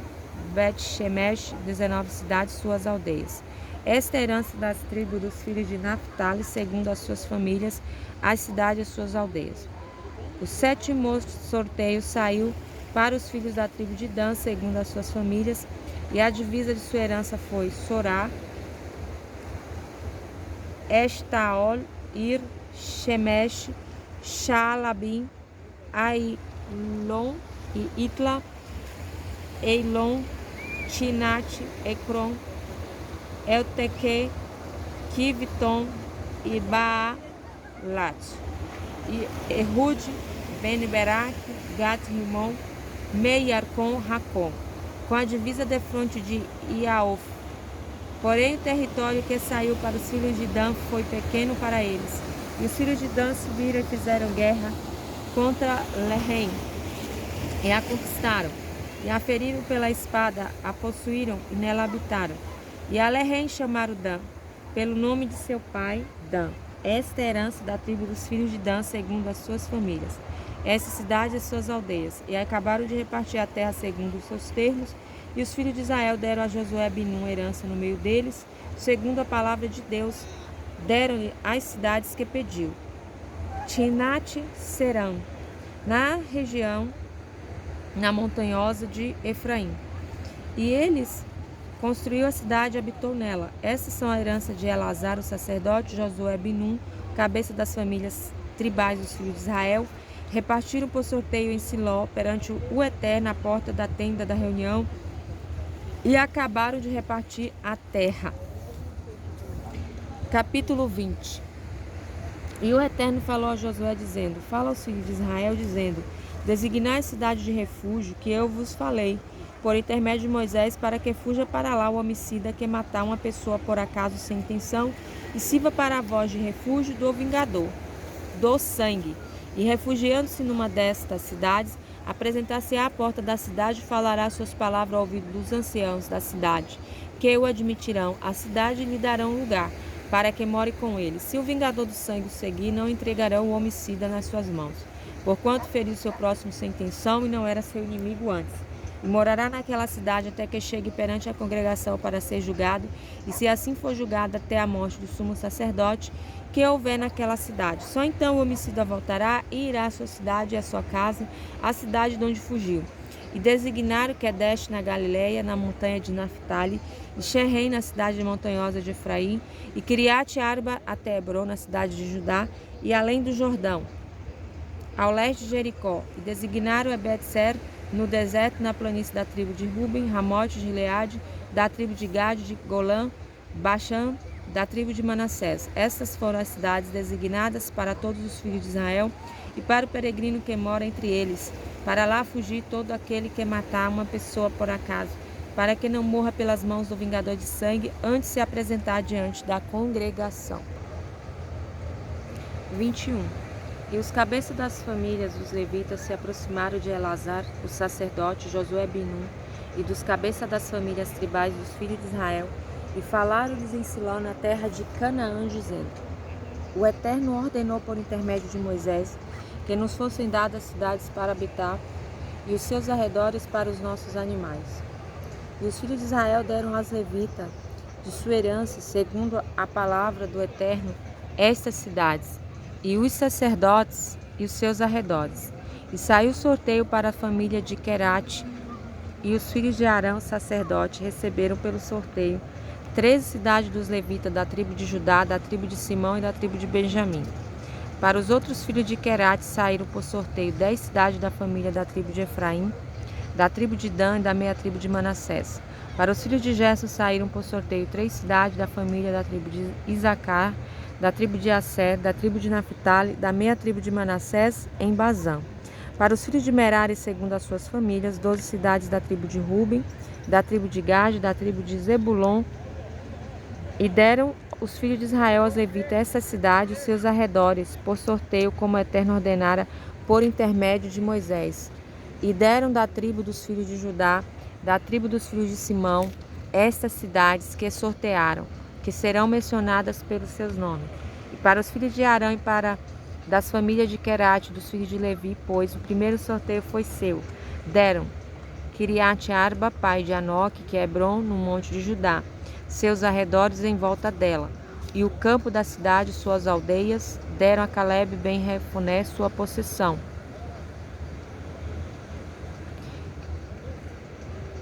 Bet-Shemesh, 19 cidades, suas aldeias. Esta é a herança das tribos dos filhos de Naphtali, segundo as suas famílias, as cidades e suas aldeias. O sétimo sorteio saiu para os filhos da tribo de Dan, segundo as suas famílias, e a divisa de sua herança foi Sorá, Estaol, Ir, Shemesh, Shaalabim, Ailon e Itla, Eilon, Tinat, Ekron, Elteque, Kiviton e Baalat, e Ehud, Ben-Berak, Gat-Rimon, Meiarcon, Racon, com a divisa defronte de Iaof. Porém, o território que saiu para os filhos de Dan foi pequeno para eles. E os filhos de Dan subiram e fizeram guerra contra Lehem, e a conquistaram, e a feriram pela espada, a possuíram e nela habitaram. E a Lehem chamaram Dan, pelo nome de seu pai, Dan. Esta é a herança da tribo dos filhos de Dan, segundo as suas famílias. Essa cidade e as suas aldeias. E acabaram de repartir a terra segundo os seus termos, e os filhos de Israel deram a Josué Binum herança no meio deles, segundo a palavra de Deus, deram-lhe as cidades que pediu. Tinat Serão, na região, na montanhosa de Efraim. E eles construiu a cidade e habitou nela. Essas são a herança de Elazar, o sacerdote, Josué Binum, cabeça das famílias tribais dos filhos de Israel, repartiram por sorteio em Siló, perante o Eterno, à porta da tenda da reunião, e acabaram de repartir a terra. Capítulo 20. E o Eterno falou a Josué, dizendo: fala aos filhos de Israel, dizendo: designai cidade de refúgio, que eu vos falei, por intermédio de Moisés, para que fuja para lá o homicida que matar uma pessoa por acaso sem intenção, e sirva para a voz de refúgio do vingador, do sangue. E refugiando-se numa destas cidades, apresentar-se-á à porta da cidade e falará suas palavras ao ouvido dos anciãos da cidade, que o admitirão à cidade e lhe darão lugar, para que more com ele. Se o vingador do sangue o seguir, não entregarão o homicida nas suas mãos, porquanto feriu seu próximo sem intenção e não era seu inimigo antes. E morará naquela cidade até que chegue perante a congregação para ser julgado, e se assim for julgado até a morte do sumo sacerdote que houver naquela cidade. Só então o homicida voltará e irá à sua cidade e à sua casa, à cidade de onde fugiu. E designaram Kedesh na Galileia, na montanha de Naphtali, e Xerém na cidade montanhosa de Efraim, e Kiriat Arba até Hebron, na cidade de Judá, e além do Jordão, ao leste de Jericó. E designaram Ebed-Ser no deserto, na planície da tribo de Ruben, Ramote de Gileade, da tribo de Gade, de Golã, Baxã, da tribo de Manassés. Estas foram as cidades designadas para todos os filhos de Israel e para o peregrino que mora entre eles, para lá fugir todo aquele que matar uma pessoa por acaso, para que não morra pelas mãos do vingador de sangue, antes de se apresentar diante da congregação. 21. E os cabeças das famílias dos levitas se aproximaram de Elazar, o sacerdote, Josué Binum, e dos cabeças das famílias tribais dos filhos de Israel, e falaram-lhes em Siló, na terra de Canaã, dizendo: o Eterno ordenou por intermédio de Moisés que nos fossem dadas cidades para habitar e os seus arredores para os nossos animais. E os filhos de Israel deram aos levitas de sua herança, segundo a palavra do Eterno, estas cidades, e os sacerdotes e os seus arredores. E saiu o sorteio para a família de Querate, e os filhos de Arão, sacerdote, receberam pelo sorteio 13 cidades dos levitas, da tribo de Judá, da tribo de Simão e da tribo de Benjamim. Para os outros filhos de Querate saíram por sorteio 10 cidades da família da tribo de Efraim, da tribo de Dan e da meia tribo de Manassés. Para os filhos de Gerson saíram por sorteio 3 cidades da família da tribo de Isacar, da tribo de Asser, da tribo de Naphtali, da meia tribo de Manassés, em Bazã. Para os filhos de Merari, segundo as suas famílias, 12 cidades da tribo de Ruben, da tribo de Gade, da tribo de Zebulon, e deram os filhos de Israel aos levitas essas cidades e seus arredores, por sorteio, como o Eterno ordenara por intermédio de Moisés. E deram da tribo dos filhos de Judá, da tribo dos filhos de Simão, estas cidades que sortearam, que serão mencionadas pelos seus nomes. E para os filhos de Arão e para das famílias de Querate, dos filhos de Levi, pois o primeiro sorteio foi seu. Deram Kiriat Arba, pai de Anoque, que é Hebron, no monte de Judá, seus arredores em volta dela, e o campo da cidade, suas aldeias, deram a Calebe ben Jefoné sua possessão.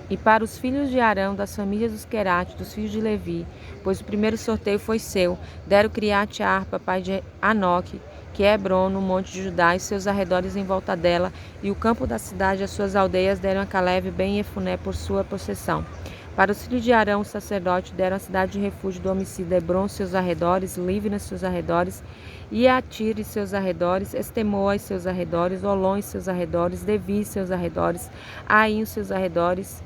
E para os filhos de Arão, das famílias dos Querate, dos filhos de Levi, pois o primeiro sorteio foi seu, deram Kiriat Arba, pai de Anoque, que é Hebron, no monte de Judá, e seus arredores em volta dela, e o campo da cidade, as suas aldeias, deram a Calebe ben Jefoné por sua possessão. Para os filhos de Arão, o sacerdote, deram a cidade de refúgio do homicida Hebron, seus arredores, Livna, seus arredores, Iatir e seus arredores, Estemoa e seus arredores, Olon e seus arredores, Devi e seus arredores, Aim e seus arredores,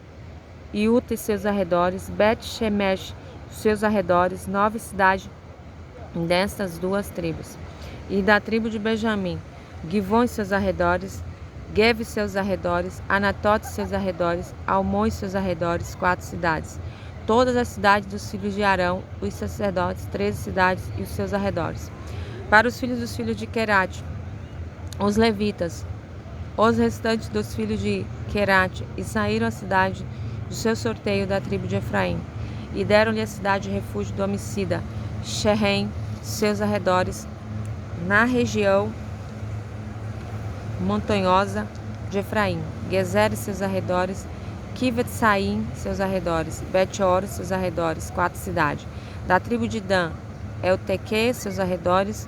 Iuta e seus arredores, Bet-Shemesh e seus arredores, 9 cidades destas duas tribos. E da tribo de Benjamim, Givon e seus arredores, Geve e seus arredores, Anatote e seus arredores, Almon e seus arredores, 4 cidades. Todas as cidades dos filhos de Arão, os sacerdotes, 13 cidades e os seus arredores. Para os filhos dos filhos de Querate, os levitas, os restantes dos filhos de Querate, e saíram a cidade do seu sorteio da tribo de Efraim, e deram-lhe a cidade de refúgio do homicida, Shehem, seus arredores, na região montanhosa de Efraim, Gezer e seus arredores, Kivet-Saim, seus arredores, Bet-Or, seus arredores, 4 cidades. Da tribo de Dan, Elteque, seus arredores,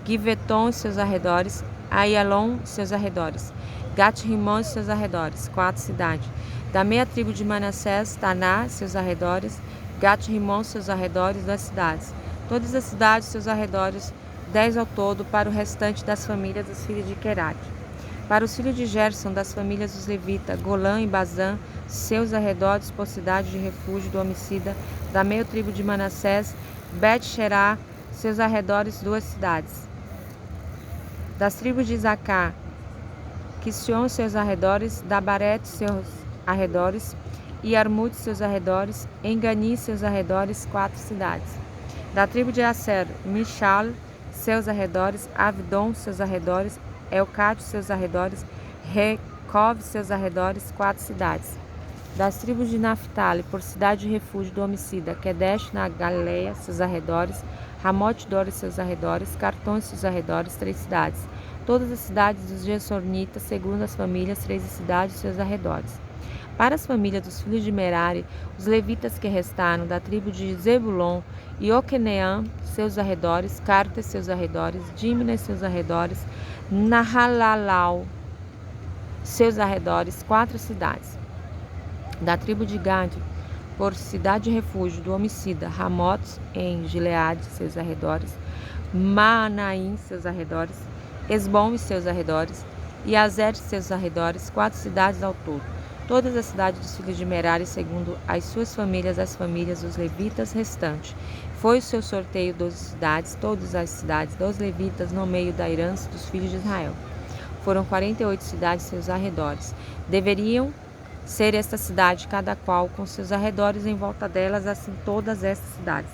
Giveton e seus arredores, Aialon e seus arredores, Gat-Rimon e seus arredores, 4 cidades. Da meia tribo de Manassés, Taná, seus arredores, Gat-Rimon, seus arredores, 2 cidades. Todas as cidades, seus arredores, 10 ao todo, para o restante das famílias dos filhos de Querate. Para os filhos de Gerson, das famílias dos levitas, Golã e Bazã, seus arredores, por cidade de refúgio do homicida, da meia tribo de Manassés, Bet-Xerá, seus arredores, 2 cidades. Das tribos de Isacar, Quision e seus arredores, Dabaret e seus arredores, e Armut e seus arredores, Engani e seus arredores, 4 cidades. Da tribo de Asser, Mishal, seus arredores, Avdon, seus arredores, Elcate, seus arredores, Recov, seus arredores, 4 cidades. Das tribos de Naphtali, por cidade de refúgio do homicida, Kedesh na Galileia, seus arredores, Ramote-Dor e seus arredores, Cartões e seus arredores, 3 cidades. Todas as cidades dos Gersonitas, segundo as famílias, 13 cidades e seus arredores. Para as famílias dos filhos de Merari, os levitas que restaram, da tribo de Zebulon, e Oqueneã, seus arredores, Carta e seus arredores, Dimna e seus arredores, Nahalalau, seus arredores, 4 cidades. Da tribo de Gade, por cidade de refúgio do homicida, Ramot em Gileade, seus arredores, Maanaim, seus arredores, Esbom e seus arredores, e Azer e seus arredores, 4 cidades ao todo. Todas as cidades dos filhos de Merari, segundo as suas famílias, as famílias dos levitas restantes. Foi o seu sorteio 12 cidades, todas as cidades dos levitas no meio da herança dos filhos de Israel. Foram 48 cidades e seus arredores. Deveriam ser esta cidade, cada qual com seus arredores em volta delas, assim todas estas cidades.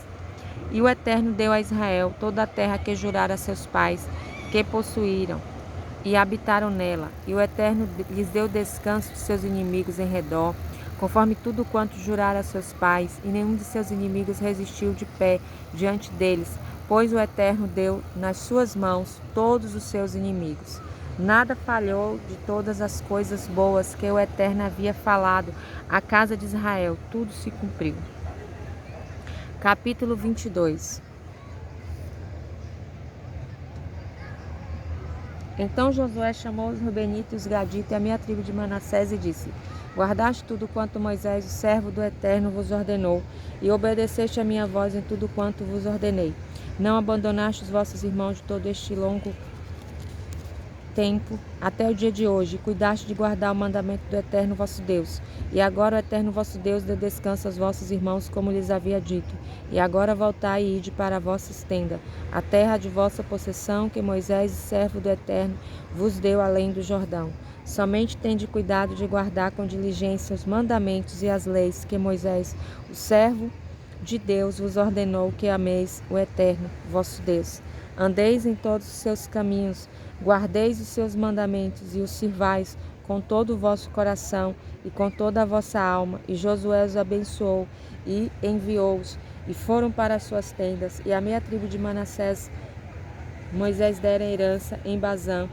E o Eterno deu a Israel toda a terra que jurara a seus pais, que possuíram, e habitaram nela. E o Eterno lhes deu descanso de seus inimigos em redor, conforme tudo quanto jurara a seus pais, e nenhum de seus inimigos resistiu de pé diante deles, pois o Eterno deu nas suas mãos todos os seus inimigos. Nada falhou de todas as coisas boas que o Eterno havia falado à casa de Israel, tudo se cumpriu. Capítulo 22. Então Josué chamou os Rubenitas, os Gaditas e a minha tribo de Manassés e disse: Guardaste tudo quanto Moisés, o servo do Eterno, vos ordenou, e obedeceste a minha voz em tudo quanto vos ordenei. Não abandonaste os vossos irmãos de todo este longo tempo até o dia de hoje, e cuidaste de guardar o mandamento do Eterno vosso Deus. E agora o Eterno vosso Deus dê descanso aos vossos irmãos, como lhes havia dito. E agora voltai e ide para a vossa estenda, a terra de vossa possessão, que Moisés, servo do Eterno, vos deu além do Jordão. Somente tende cuidado de guardar com diligência os mandamentos e as leis que Moisés, o servo de Deus, vos ordenou, que ameis o Eterno vosso Deus. Andeis em todos os seus caminhos, guardeis os seus mandamentos e os sirvais com todo o vosso coração e com toda a vossa alma. E Josué os abençoou e enviou-os, e foram para as suas tendas. E a meia tribo de Manassés Moisés dera herança em Bazã,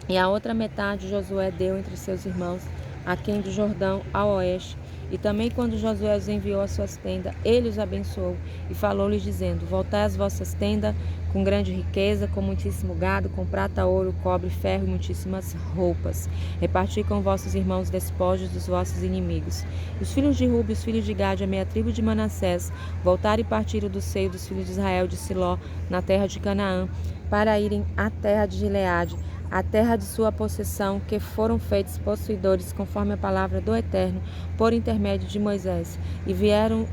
e a outra metade Josué deu entre seus irmãos, aquém do Jordão, ao oeste. E também quando Josué os enviou às suas tendas, ele os abençoou e falou-lhes dizendo: Voltai às vossas tendas com grande riqueza, com muitíssimo gado, com prata, ouro, cobre, ferro e muitíssimas roupas. Reparti com vossos irmãos despojos dos vossos inimigos. E os filhos de Ruben, os filhos de Gade, a meia tribo de Manassés, voltaram e partiram do seio dos filhos de Israel de Siló, na terra de Canaã, para irem à terra de Gileade, a terra de sua possessão, que foram feitos possuidores, conforme a palavra do Eterno, por intermédio de Moisés. E vieram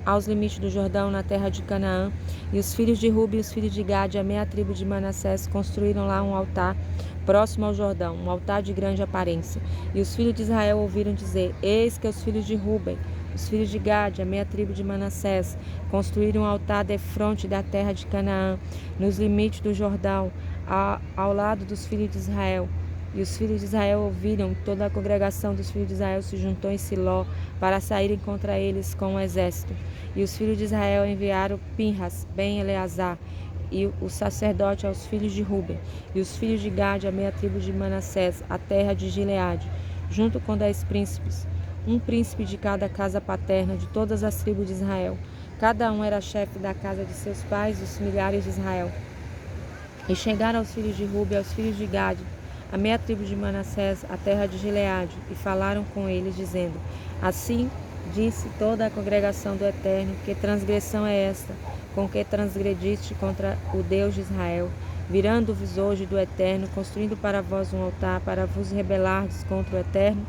aos limites do Jordão, na terra de Canaã, e os filhos de Ruben e os filhos de Gade, a meia tribo de Manassés, construíram lá um altar próximo ao Jordão, um altar de grande aparência. E os filhos de Israel ouviram dizer: Eis que os filhos de Ruben, os filhos de Gade, a meia tribo de Manassés, construíram um altar defronte da terra de Canaã, nos limites do Jordão, ao lado dos filhos de Israel. E os filhos de Israel ouviram, toda a congregação dos filhos de Israel se juntou em Siló para saírem contra eles com um exército. E os filhos de Israel enviaram Pinhas, ben Eleazar, e o sacerdote aos filhos de Ruben, e os filhos de Gade, a meia tribo de Manassés, a terra de Gileade, junto com 10 príncipes, um príncipe de cada casa paterna de todas as tribos de Israel. Cada um era chefe da casa de seus pais, os milhares de Israel. E chegaram aos filhos de Ruben, aos filhos de Gade, a meia tribo de Manassés, a terra de Gileade, e falaram com eles, dizendo: Assim disse toda a congregação do Eterno: Que transgressão é esta, com que transgrediste contra o Deus de Israel, virando-vos hoje do Eterno, construindo para vós um altar, para vos rebelardes contra o Eterno?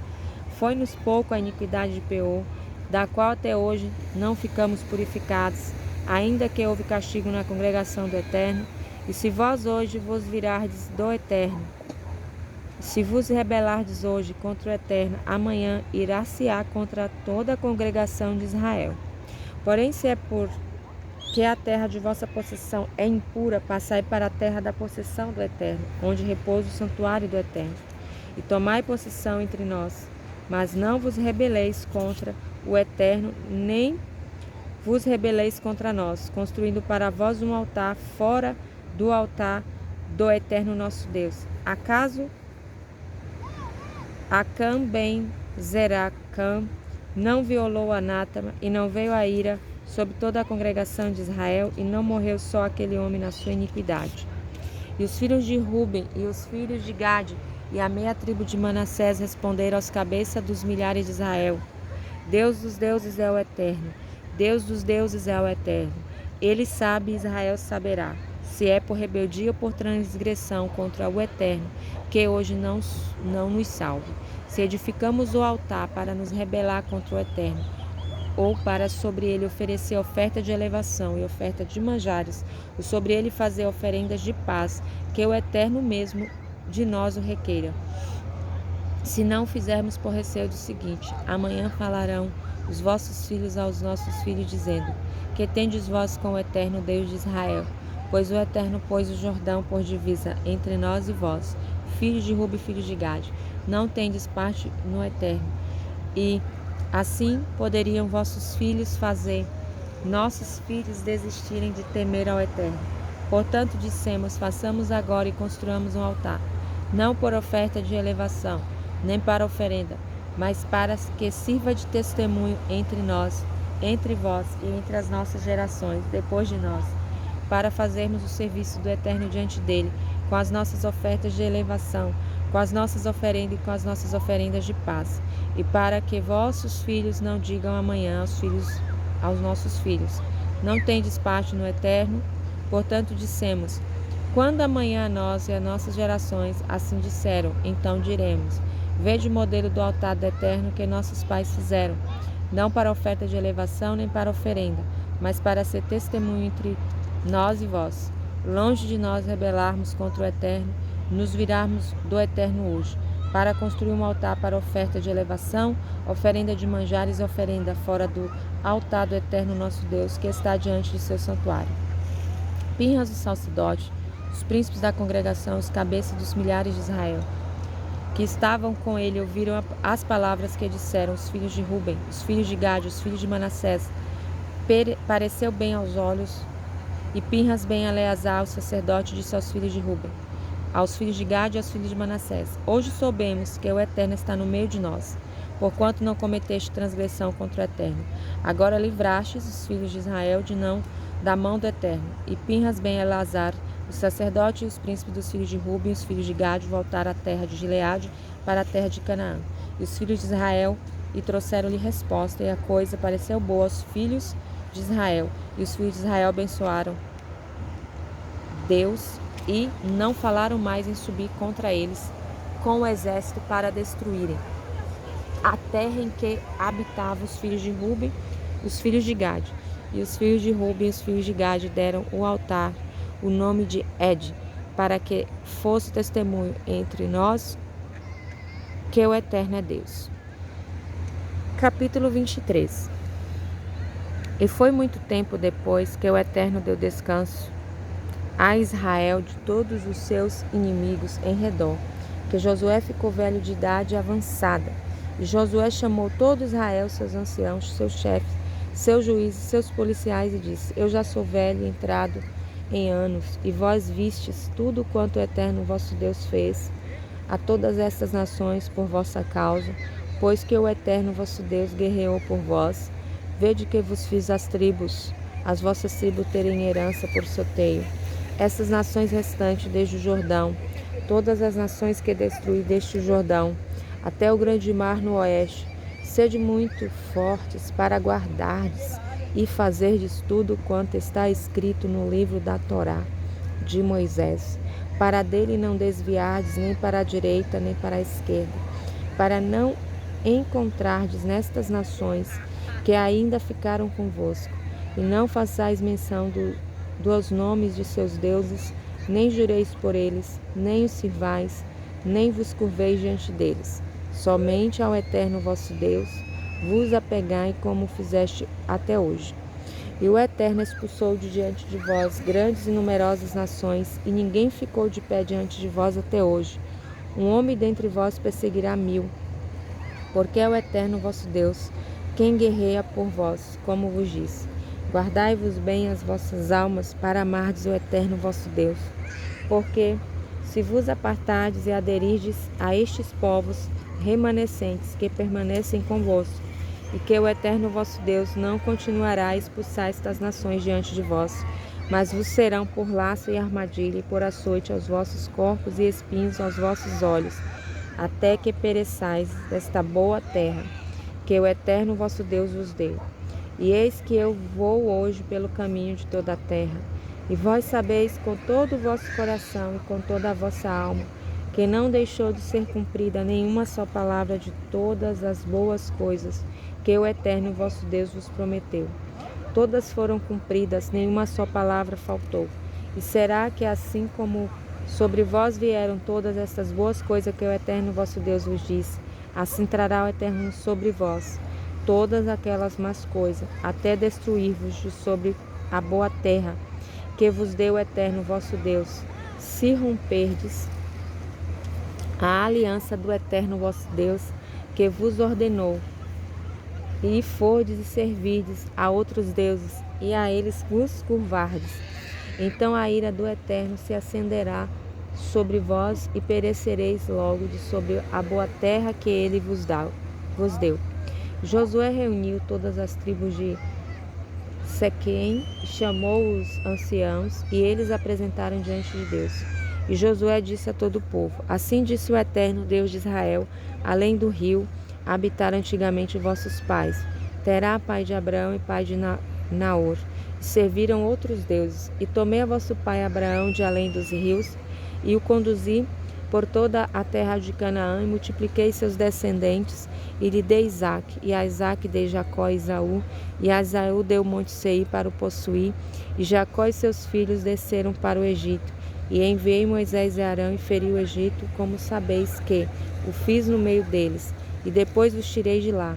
Foi-nos pouco a iniquidade de Peor, da qual até hoje não ficamos purificados, ainda que houve castigo na congregação do Eterno. E se vós hoje vos virardes do Eterno, se vos rebelardes hoje contra o Eterno, amanhã irá-se-á contra toda a congregação de Israel. Porém, se é por que a terra de vossa possessão é impura, passai para a terra da possessão do Eterno, onde repousa o santuário do Eterno, e tomai possessão entre nós. Mas não vos rebeleis contra o Eterno, nem vos rebeleis contra nós, construindo para vós um altar fora do altar do Eterno nosso Deus. Acaso Acã ben Zeracã não violou o anátema e não veio a ira sobre toda a congregação de Israel, e não morreu só aquele homem na sua iniquidade? E os filhos de Ruben e os filhos de Gade e a meia tribo de Manassés responderam aos cabeças dos milhares de Israel: Deus dos deuses é o Eterno, Deus dos deuses é o Eterno. Ele sabe, Israel saberá, se é por rebeldia ou por transgressão contra o Eterno, que hoje não nos salve. Se edificamos o altar para nos rebelar contra o Eterno, ou para sobre ele oferecer oferta de elevação e oferta de manjares, ou sobre ele fazer oferendas de paz, que o Eterno mesmo de nós o requeira. Se não fizermos por receio do seguinte: amanhã falarão os vossos filhos aos nossos filhos, dizendo: Que tendes vós com o Eterno Deus de Israel? Pois o Eterno pôs o Jordão por divisa entre nós e vós, filhos de Ruben e filhos de Gade. Não tendes parte no Eterno. E assim poderiam vossos filhos fazer nossos filhos desistirem de temer ao Eterno. Portanto dissemos: façamos agora e construamos um altar, não por oferta de elevação, nem para oferenda, mas para que sirva de testemunho entre nós, entre vós e entre as nossas gerações depois de nós, para fazermos o serviço do Eterno diante dele, com as nossas ofertas de elevação, com as nossas oferendas e com as nossas oferendas de paz, e para que vossos filhos não digam amanhã aos nossos filhos: não tendes parte no eterno? Portanto dissemos: quando amanhã nós e as nossas gerações assim disseram, então diremos: vede o modelo do altar do eterno que nossos pais fizeram, não para oferta de elevação nem para oferenda, mas para ser testemunho entre nós e vós. Longe de nós rebelarmos contra o eterno, nos virarmos do eterno hoje, para construir um altar para oferta de elevação, oferenda de manjares e oferenda fora do altar do eterno nosso Deus, que está diante de seu santuário. Pinhas o sacerdote, os príncipes da congregação, os cabeças dos milhares de Israel, que estavam com ele, ouviram as palavras que disseram os filhos de Ruben, os filhos de Gade, os filhos de Manassés. Pareceu bem aos olhos, e Pinhas bem a Eleazar, o sacerdote, disse aos filhos de Ruben, aos filhos de Gade e aos filhos de Manassés: hoje soubemos que o Eterno está no meio de nós, porquanto não cometeste transgressão contra o Eterno. Agora livrastes os filhos de Israel da mão do Eterno. E Pinhas bem a Eleazar, o sacerdote, e os príncipes dos filhos de Ruben e os filhos de Gade voltaram à terra de Gileade para a terra de Canaã. E os filhos de Israel trouxeram-lhe resposta, e a coisa pareceu boa aos filhos de Israel. E os filhos de Israel abençoaram Deus e não falaram mais em subir contra eles com o exército para destruírem a terra em que habitavam os filhos de Ruben e os filhos de Gade. E os filhos de Ruben e os filhos de Gade deram o altar o nome de Ed, para que fosse testemunho entre nós que o Eterno é Deus. Capítulo 23. E foi muito tempo depois que o Eterno deu descanso a Israel de todos os seus inimigos em redor, que Josué ficou velho de idade avançada. E Josué chamou todo Israel, seus anciãos, seus chefes, seus juízes, seus policiais, e disse: eu já sou velho e entrado em anos, e vós vistes tudo quanto o Eterno vosso Deus fez a todas estas nações por vossa causa, pois que o Eterno vosso Deus guerreou por vós. Vede que vos fiz as vossas tribos terem herança por sorteio. Essas nações restantes desde o Jordão, todas as nações que destruí deste Jordão, até o grande mar no oeste, sede muito fortes para guardardes e fazerdes tudo quanto está escrito no livro da Torá de Moisés, para dele não desviardes nem para a direita nem para a esquerda, para não encontrardes nestas nações que ainda ficaram convosco, e não façais menção dos nomes de seus deuses, nem jureis por eles, nem os sirvais, nem vos curveis diante deles. Somente ao Eterno vosso Deus vos apegai, como fizeste até hoje. E o Eterno expulsou de diante de vós grandes e numerosas nações, e ninguém ficou de pé diante de vós até hoje. Um homem dentre vós perseguirá 1000, porque é o Eterno vosso Deus quem guerreia por vós, como vos disse. Guardai-vos bem as vossas almas para amardes o Eterno vosso Deus, porque se vos apartardes e aderirdes a estes povos remanescentes que permanecem convosco, e que o Eterno vosso Deus não continuará a expulsar estas nações diante de vós, mas vos serão por laço e armadilha e por açoite aos vossos corpos e espinhos aos vossos olhos, até que pereçais desta boa terra que o Eterno vosso Deus vos deu. E eis que eu vou hoje pelo caminho de toda a terra, e vós sabeis com todo o vosso coração e com toda a vossa alma, que não deixou de ser cumprida nenhuma só palavra de todas as boas coisas que o Eterno vosso Deus vos prometeu. Todas foram cumpridas, nenhuma só palavra faltou. E será que assim como sobre vós vieram todas estas boas coisas que o Eterno vosso Deus vos disse, assim trará o Eterno sobre vós todas aquelas más coisas, até destruir-vos de sobre a boa terra que vos deu o Eterno vosso Deus, se romperdes a aliança do Eterno vosso Deus que vos ordenou, e fordes e servirdes a outros deuses, e a eles vos curvardes. Então a ira do Eterno se acenderá sobre vós, e perecereis logo de sobre a boa terra que ele vos deu. Josué reuniu todas as tribos de Sequém, chamou os anciãos, e eles apresentaram diante de Deus. E Josué disse a todo o povo: Assim disse o Eterno, Deus de Israel, além do rio, habitaram antigamente vossos pais, Terá, pai de Abraão e pai de Naor, e serviram outros deuses. E tomei a vosso pai Abraão de além dos rios, e o conduzi por toda a terra de Canaã, e multipliquei seus descendentes, e lhe dei Isaque, e a Isaque dei Jacó e Esaú, e a Esaú deu o monte Seir para o possuir, e Jacó e seus filhos desceram para o Egito. E enviei Moisés e Arão e feri o Egito, como sabeis que o fiz no meio deles, e depois os tirei de lá.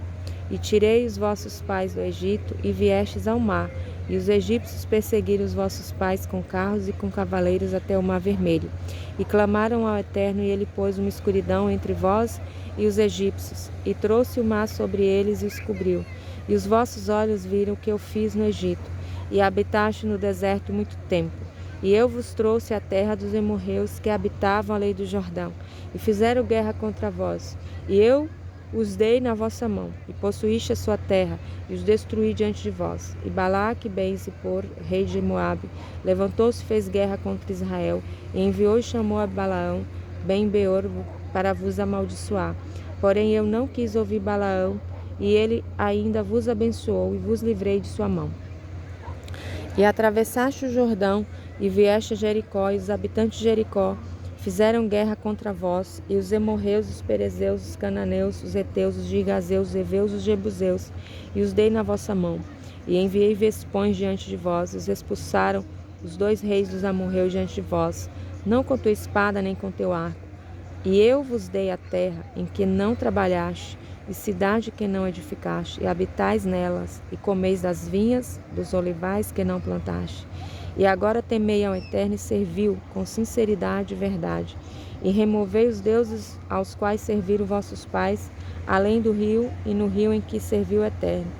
E tirei os vossos pais do Egito, e viestes ao mar, e os egípcios perseguiram os vossos pais com carros e com cavaleiros até o mar vermelho. E clamaram ao Eterno, e ele pôs uma escuridão entre vós e os egípcios, e trouxe o mar sobre eles e os cobriu. E os vossos olhos viram o que eu fiz no Egito, e habitaste no deserto muito tempo. E eu vos trouxe a terra dos amorreus que habitavam além do Jordão, e fizeram guerra contra vós. E eu os dei na vossa mão, e possuíste a sua terra, e os destruí diante de vós. E Balaque, ben Zippor, rei de Moabe, levantou-se e fez guerra contra Israel, e enviou e chamou a Balaão, ben Beor, para vos amaldiçoar. Porém eu não quis ouvir Balaão, e ele ainda vos abençoou, e vos livrei de sua mão. E atravessaste o Jordão, e vieste a Jericó, e os habitantes de Jericó fizeram guerra contra vós, e os amorreus, os perezeus, os cananeus, os heteus, os gigazeus, os heveus, os jebuseus, e os dei na vossa mão. E enviei vespões diante de vós, e os expulsaram os 2 reis dos amorreus diante de vós, não com tua espada nem com teu arco. E eu vos dei a terra em que não trabalhaste, e cidade que não edificaste, e habitais nelas, e comeis das vinhas, dos olivais que não plantaste. E agora temei ao Eterno e serviu com sinceridade e verdade. E removei os deuses aos quais serviram vossos pais, além do rio e no rio em que serviu o Eterno.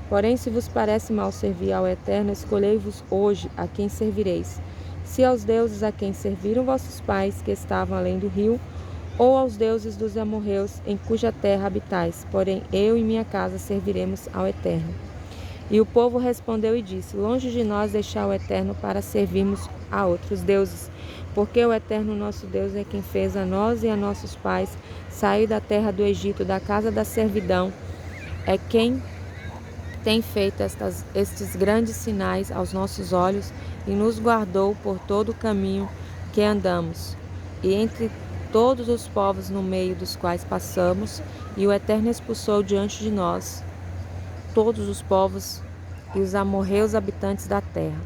Porém, se vos parece mal servir ao Eterno, escolhei-vos hoje a quem servireis. Se aos deuses a quem serviram vossos pais, que estavam além do rio, ou aos deuses dos amorreus, em cuja terra habitais. Porém, eu e minha casa serviremos ao Eterno. E o povo respondeu e disse: Longe de nós deixar o Eterno para servirmos a outros deuses, porque o Eterno nosso Deus é quem fez a nós e a nossos pais sair da terra do Egito, da casa da servidão. É quem tem feito estes grandes sinais aos nossos olhos e nos guardou por todo o caminho que andamos. E entre todos os povos no meio dos quais passamos, e o Eterno expulsou diante de nós todos os povos e os amorreus habitantes da terra.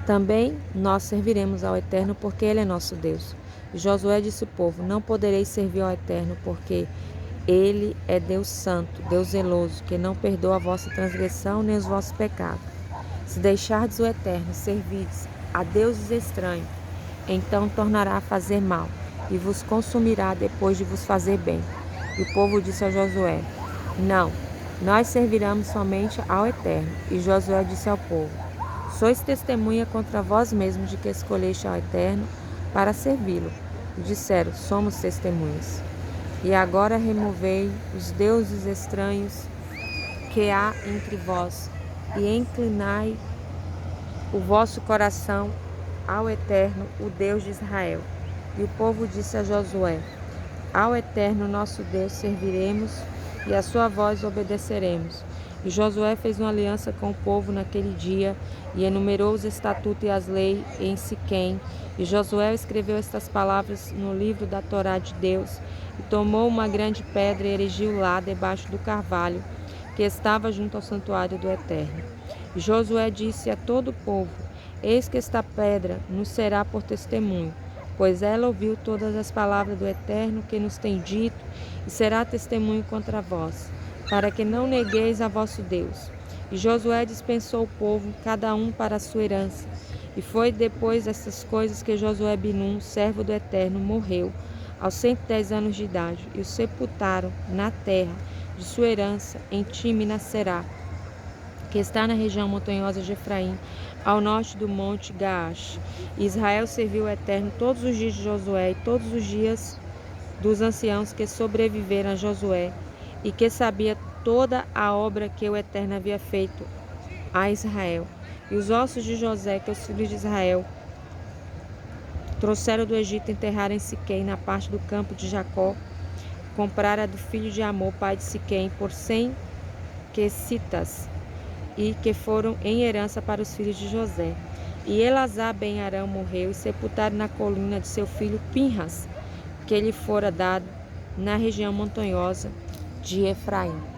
Também nós serviremos ao Eterno, porque Ele é nosso Deus. E Josué disse ao povo: Não podereis servir ao Eterno, porque Ele é Deus santo, Deus zeloso, que não perdoa a vossa transgressão nem os vossos pecados. Se deixardes o Eterno, servirdes a deuses estranhos, então tornará a fazer mal, e vos consumirá depois de vos fazer bem. E o povo disse a Josué: Não, nós serviremos somente ao Eterno. E Josué disse ao povo: Sois testemunha contra vós mesmos de que escolheste ao Eterno para servi-lo. E disseram: Somos testemunhas. E agora removei os deuses estranhos que há entre vós, e inclinai o vosso coração ao Eterno, o Deus de Israel. E o povo disse a Josué: Ao Eterno nosso Deus serviremos, e a sua voz obedeceremos. E Josué fez uma aliança com o povo naquele dia, e enumerou os estatutos e as leis em Siquém. E Josué escreveu estas palavras no livro da Torá de Deus, e tomou uma grande pedra e erigiu lá debaixo do carvalho, que estava junto ao santuário do Eterno. E Josué disse a todo o povo: Eis que esta pedra nos será por testemunho, pois ela ouviu todas as palavras do Eterno que nos tem dito, e será testemunho contra vós, para que não negueis a vosso Deus. E Josué dispensou o povo, cada um para a sua herança. E foi depois dessas coisas que Josué Binum, servo do Eterno, morreu, aos 110 anos de idade, e o sepultaram na terra de sua herança, em Timnath-Será, que está na região montanhosa de Efraim, ao norte do monte Gaash. E Israel serviu o Eterno todos os dias de Josué, e todos os dias dos anciãos que sobreviveram a Josué, e que sabia toda a obra que o Eterno havia feito a Israel. E os ossos de José, que os filhos de Israel Trouxeram do Egito e enterraram em Siquém, na parte do campo de Jacó. Compraram do filho de Amor, pai de Siquém, por 100 quesitas, e que foram em herança para os filhos de José. E Elazar ben Arão morreu e sepultaram na coluna de seu filho Pinhas, que lhe fora dado na região montanhosa de Efraim.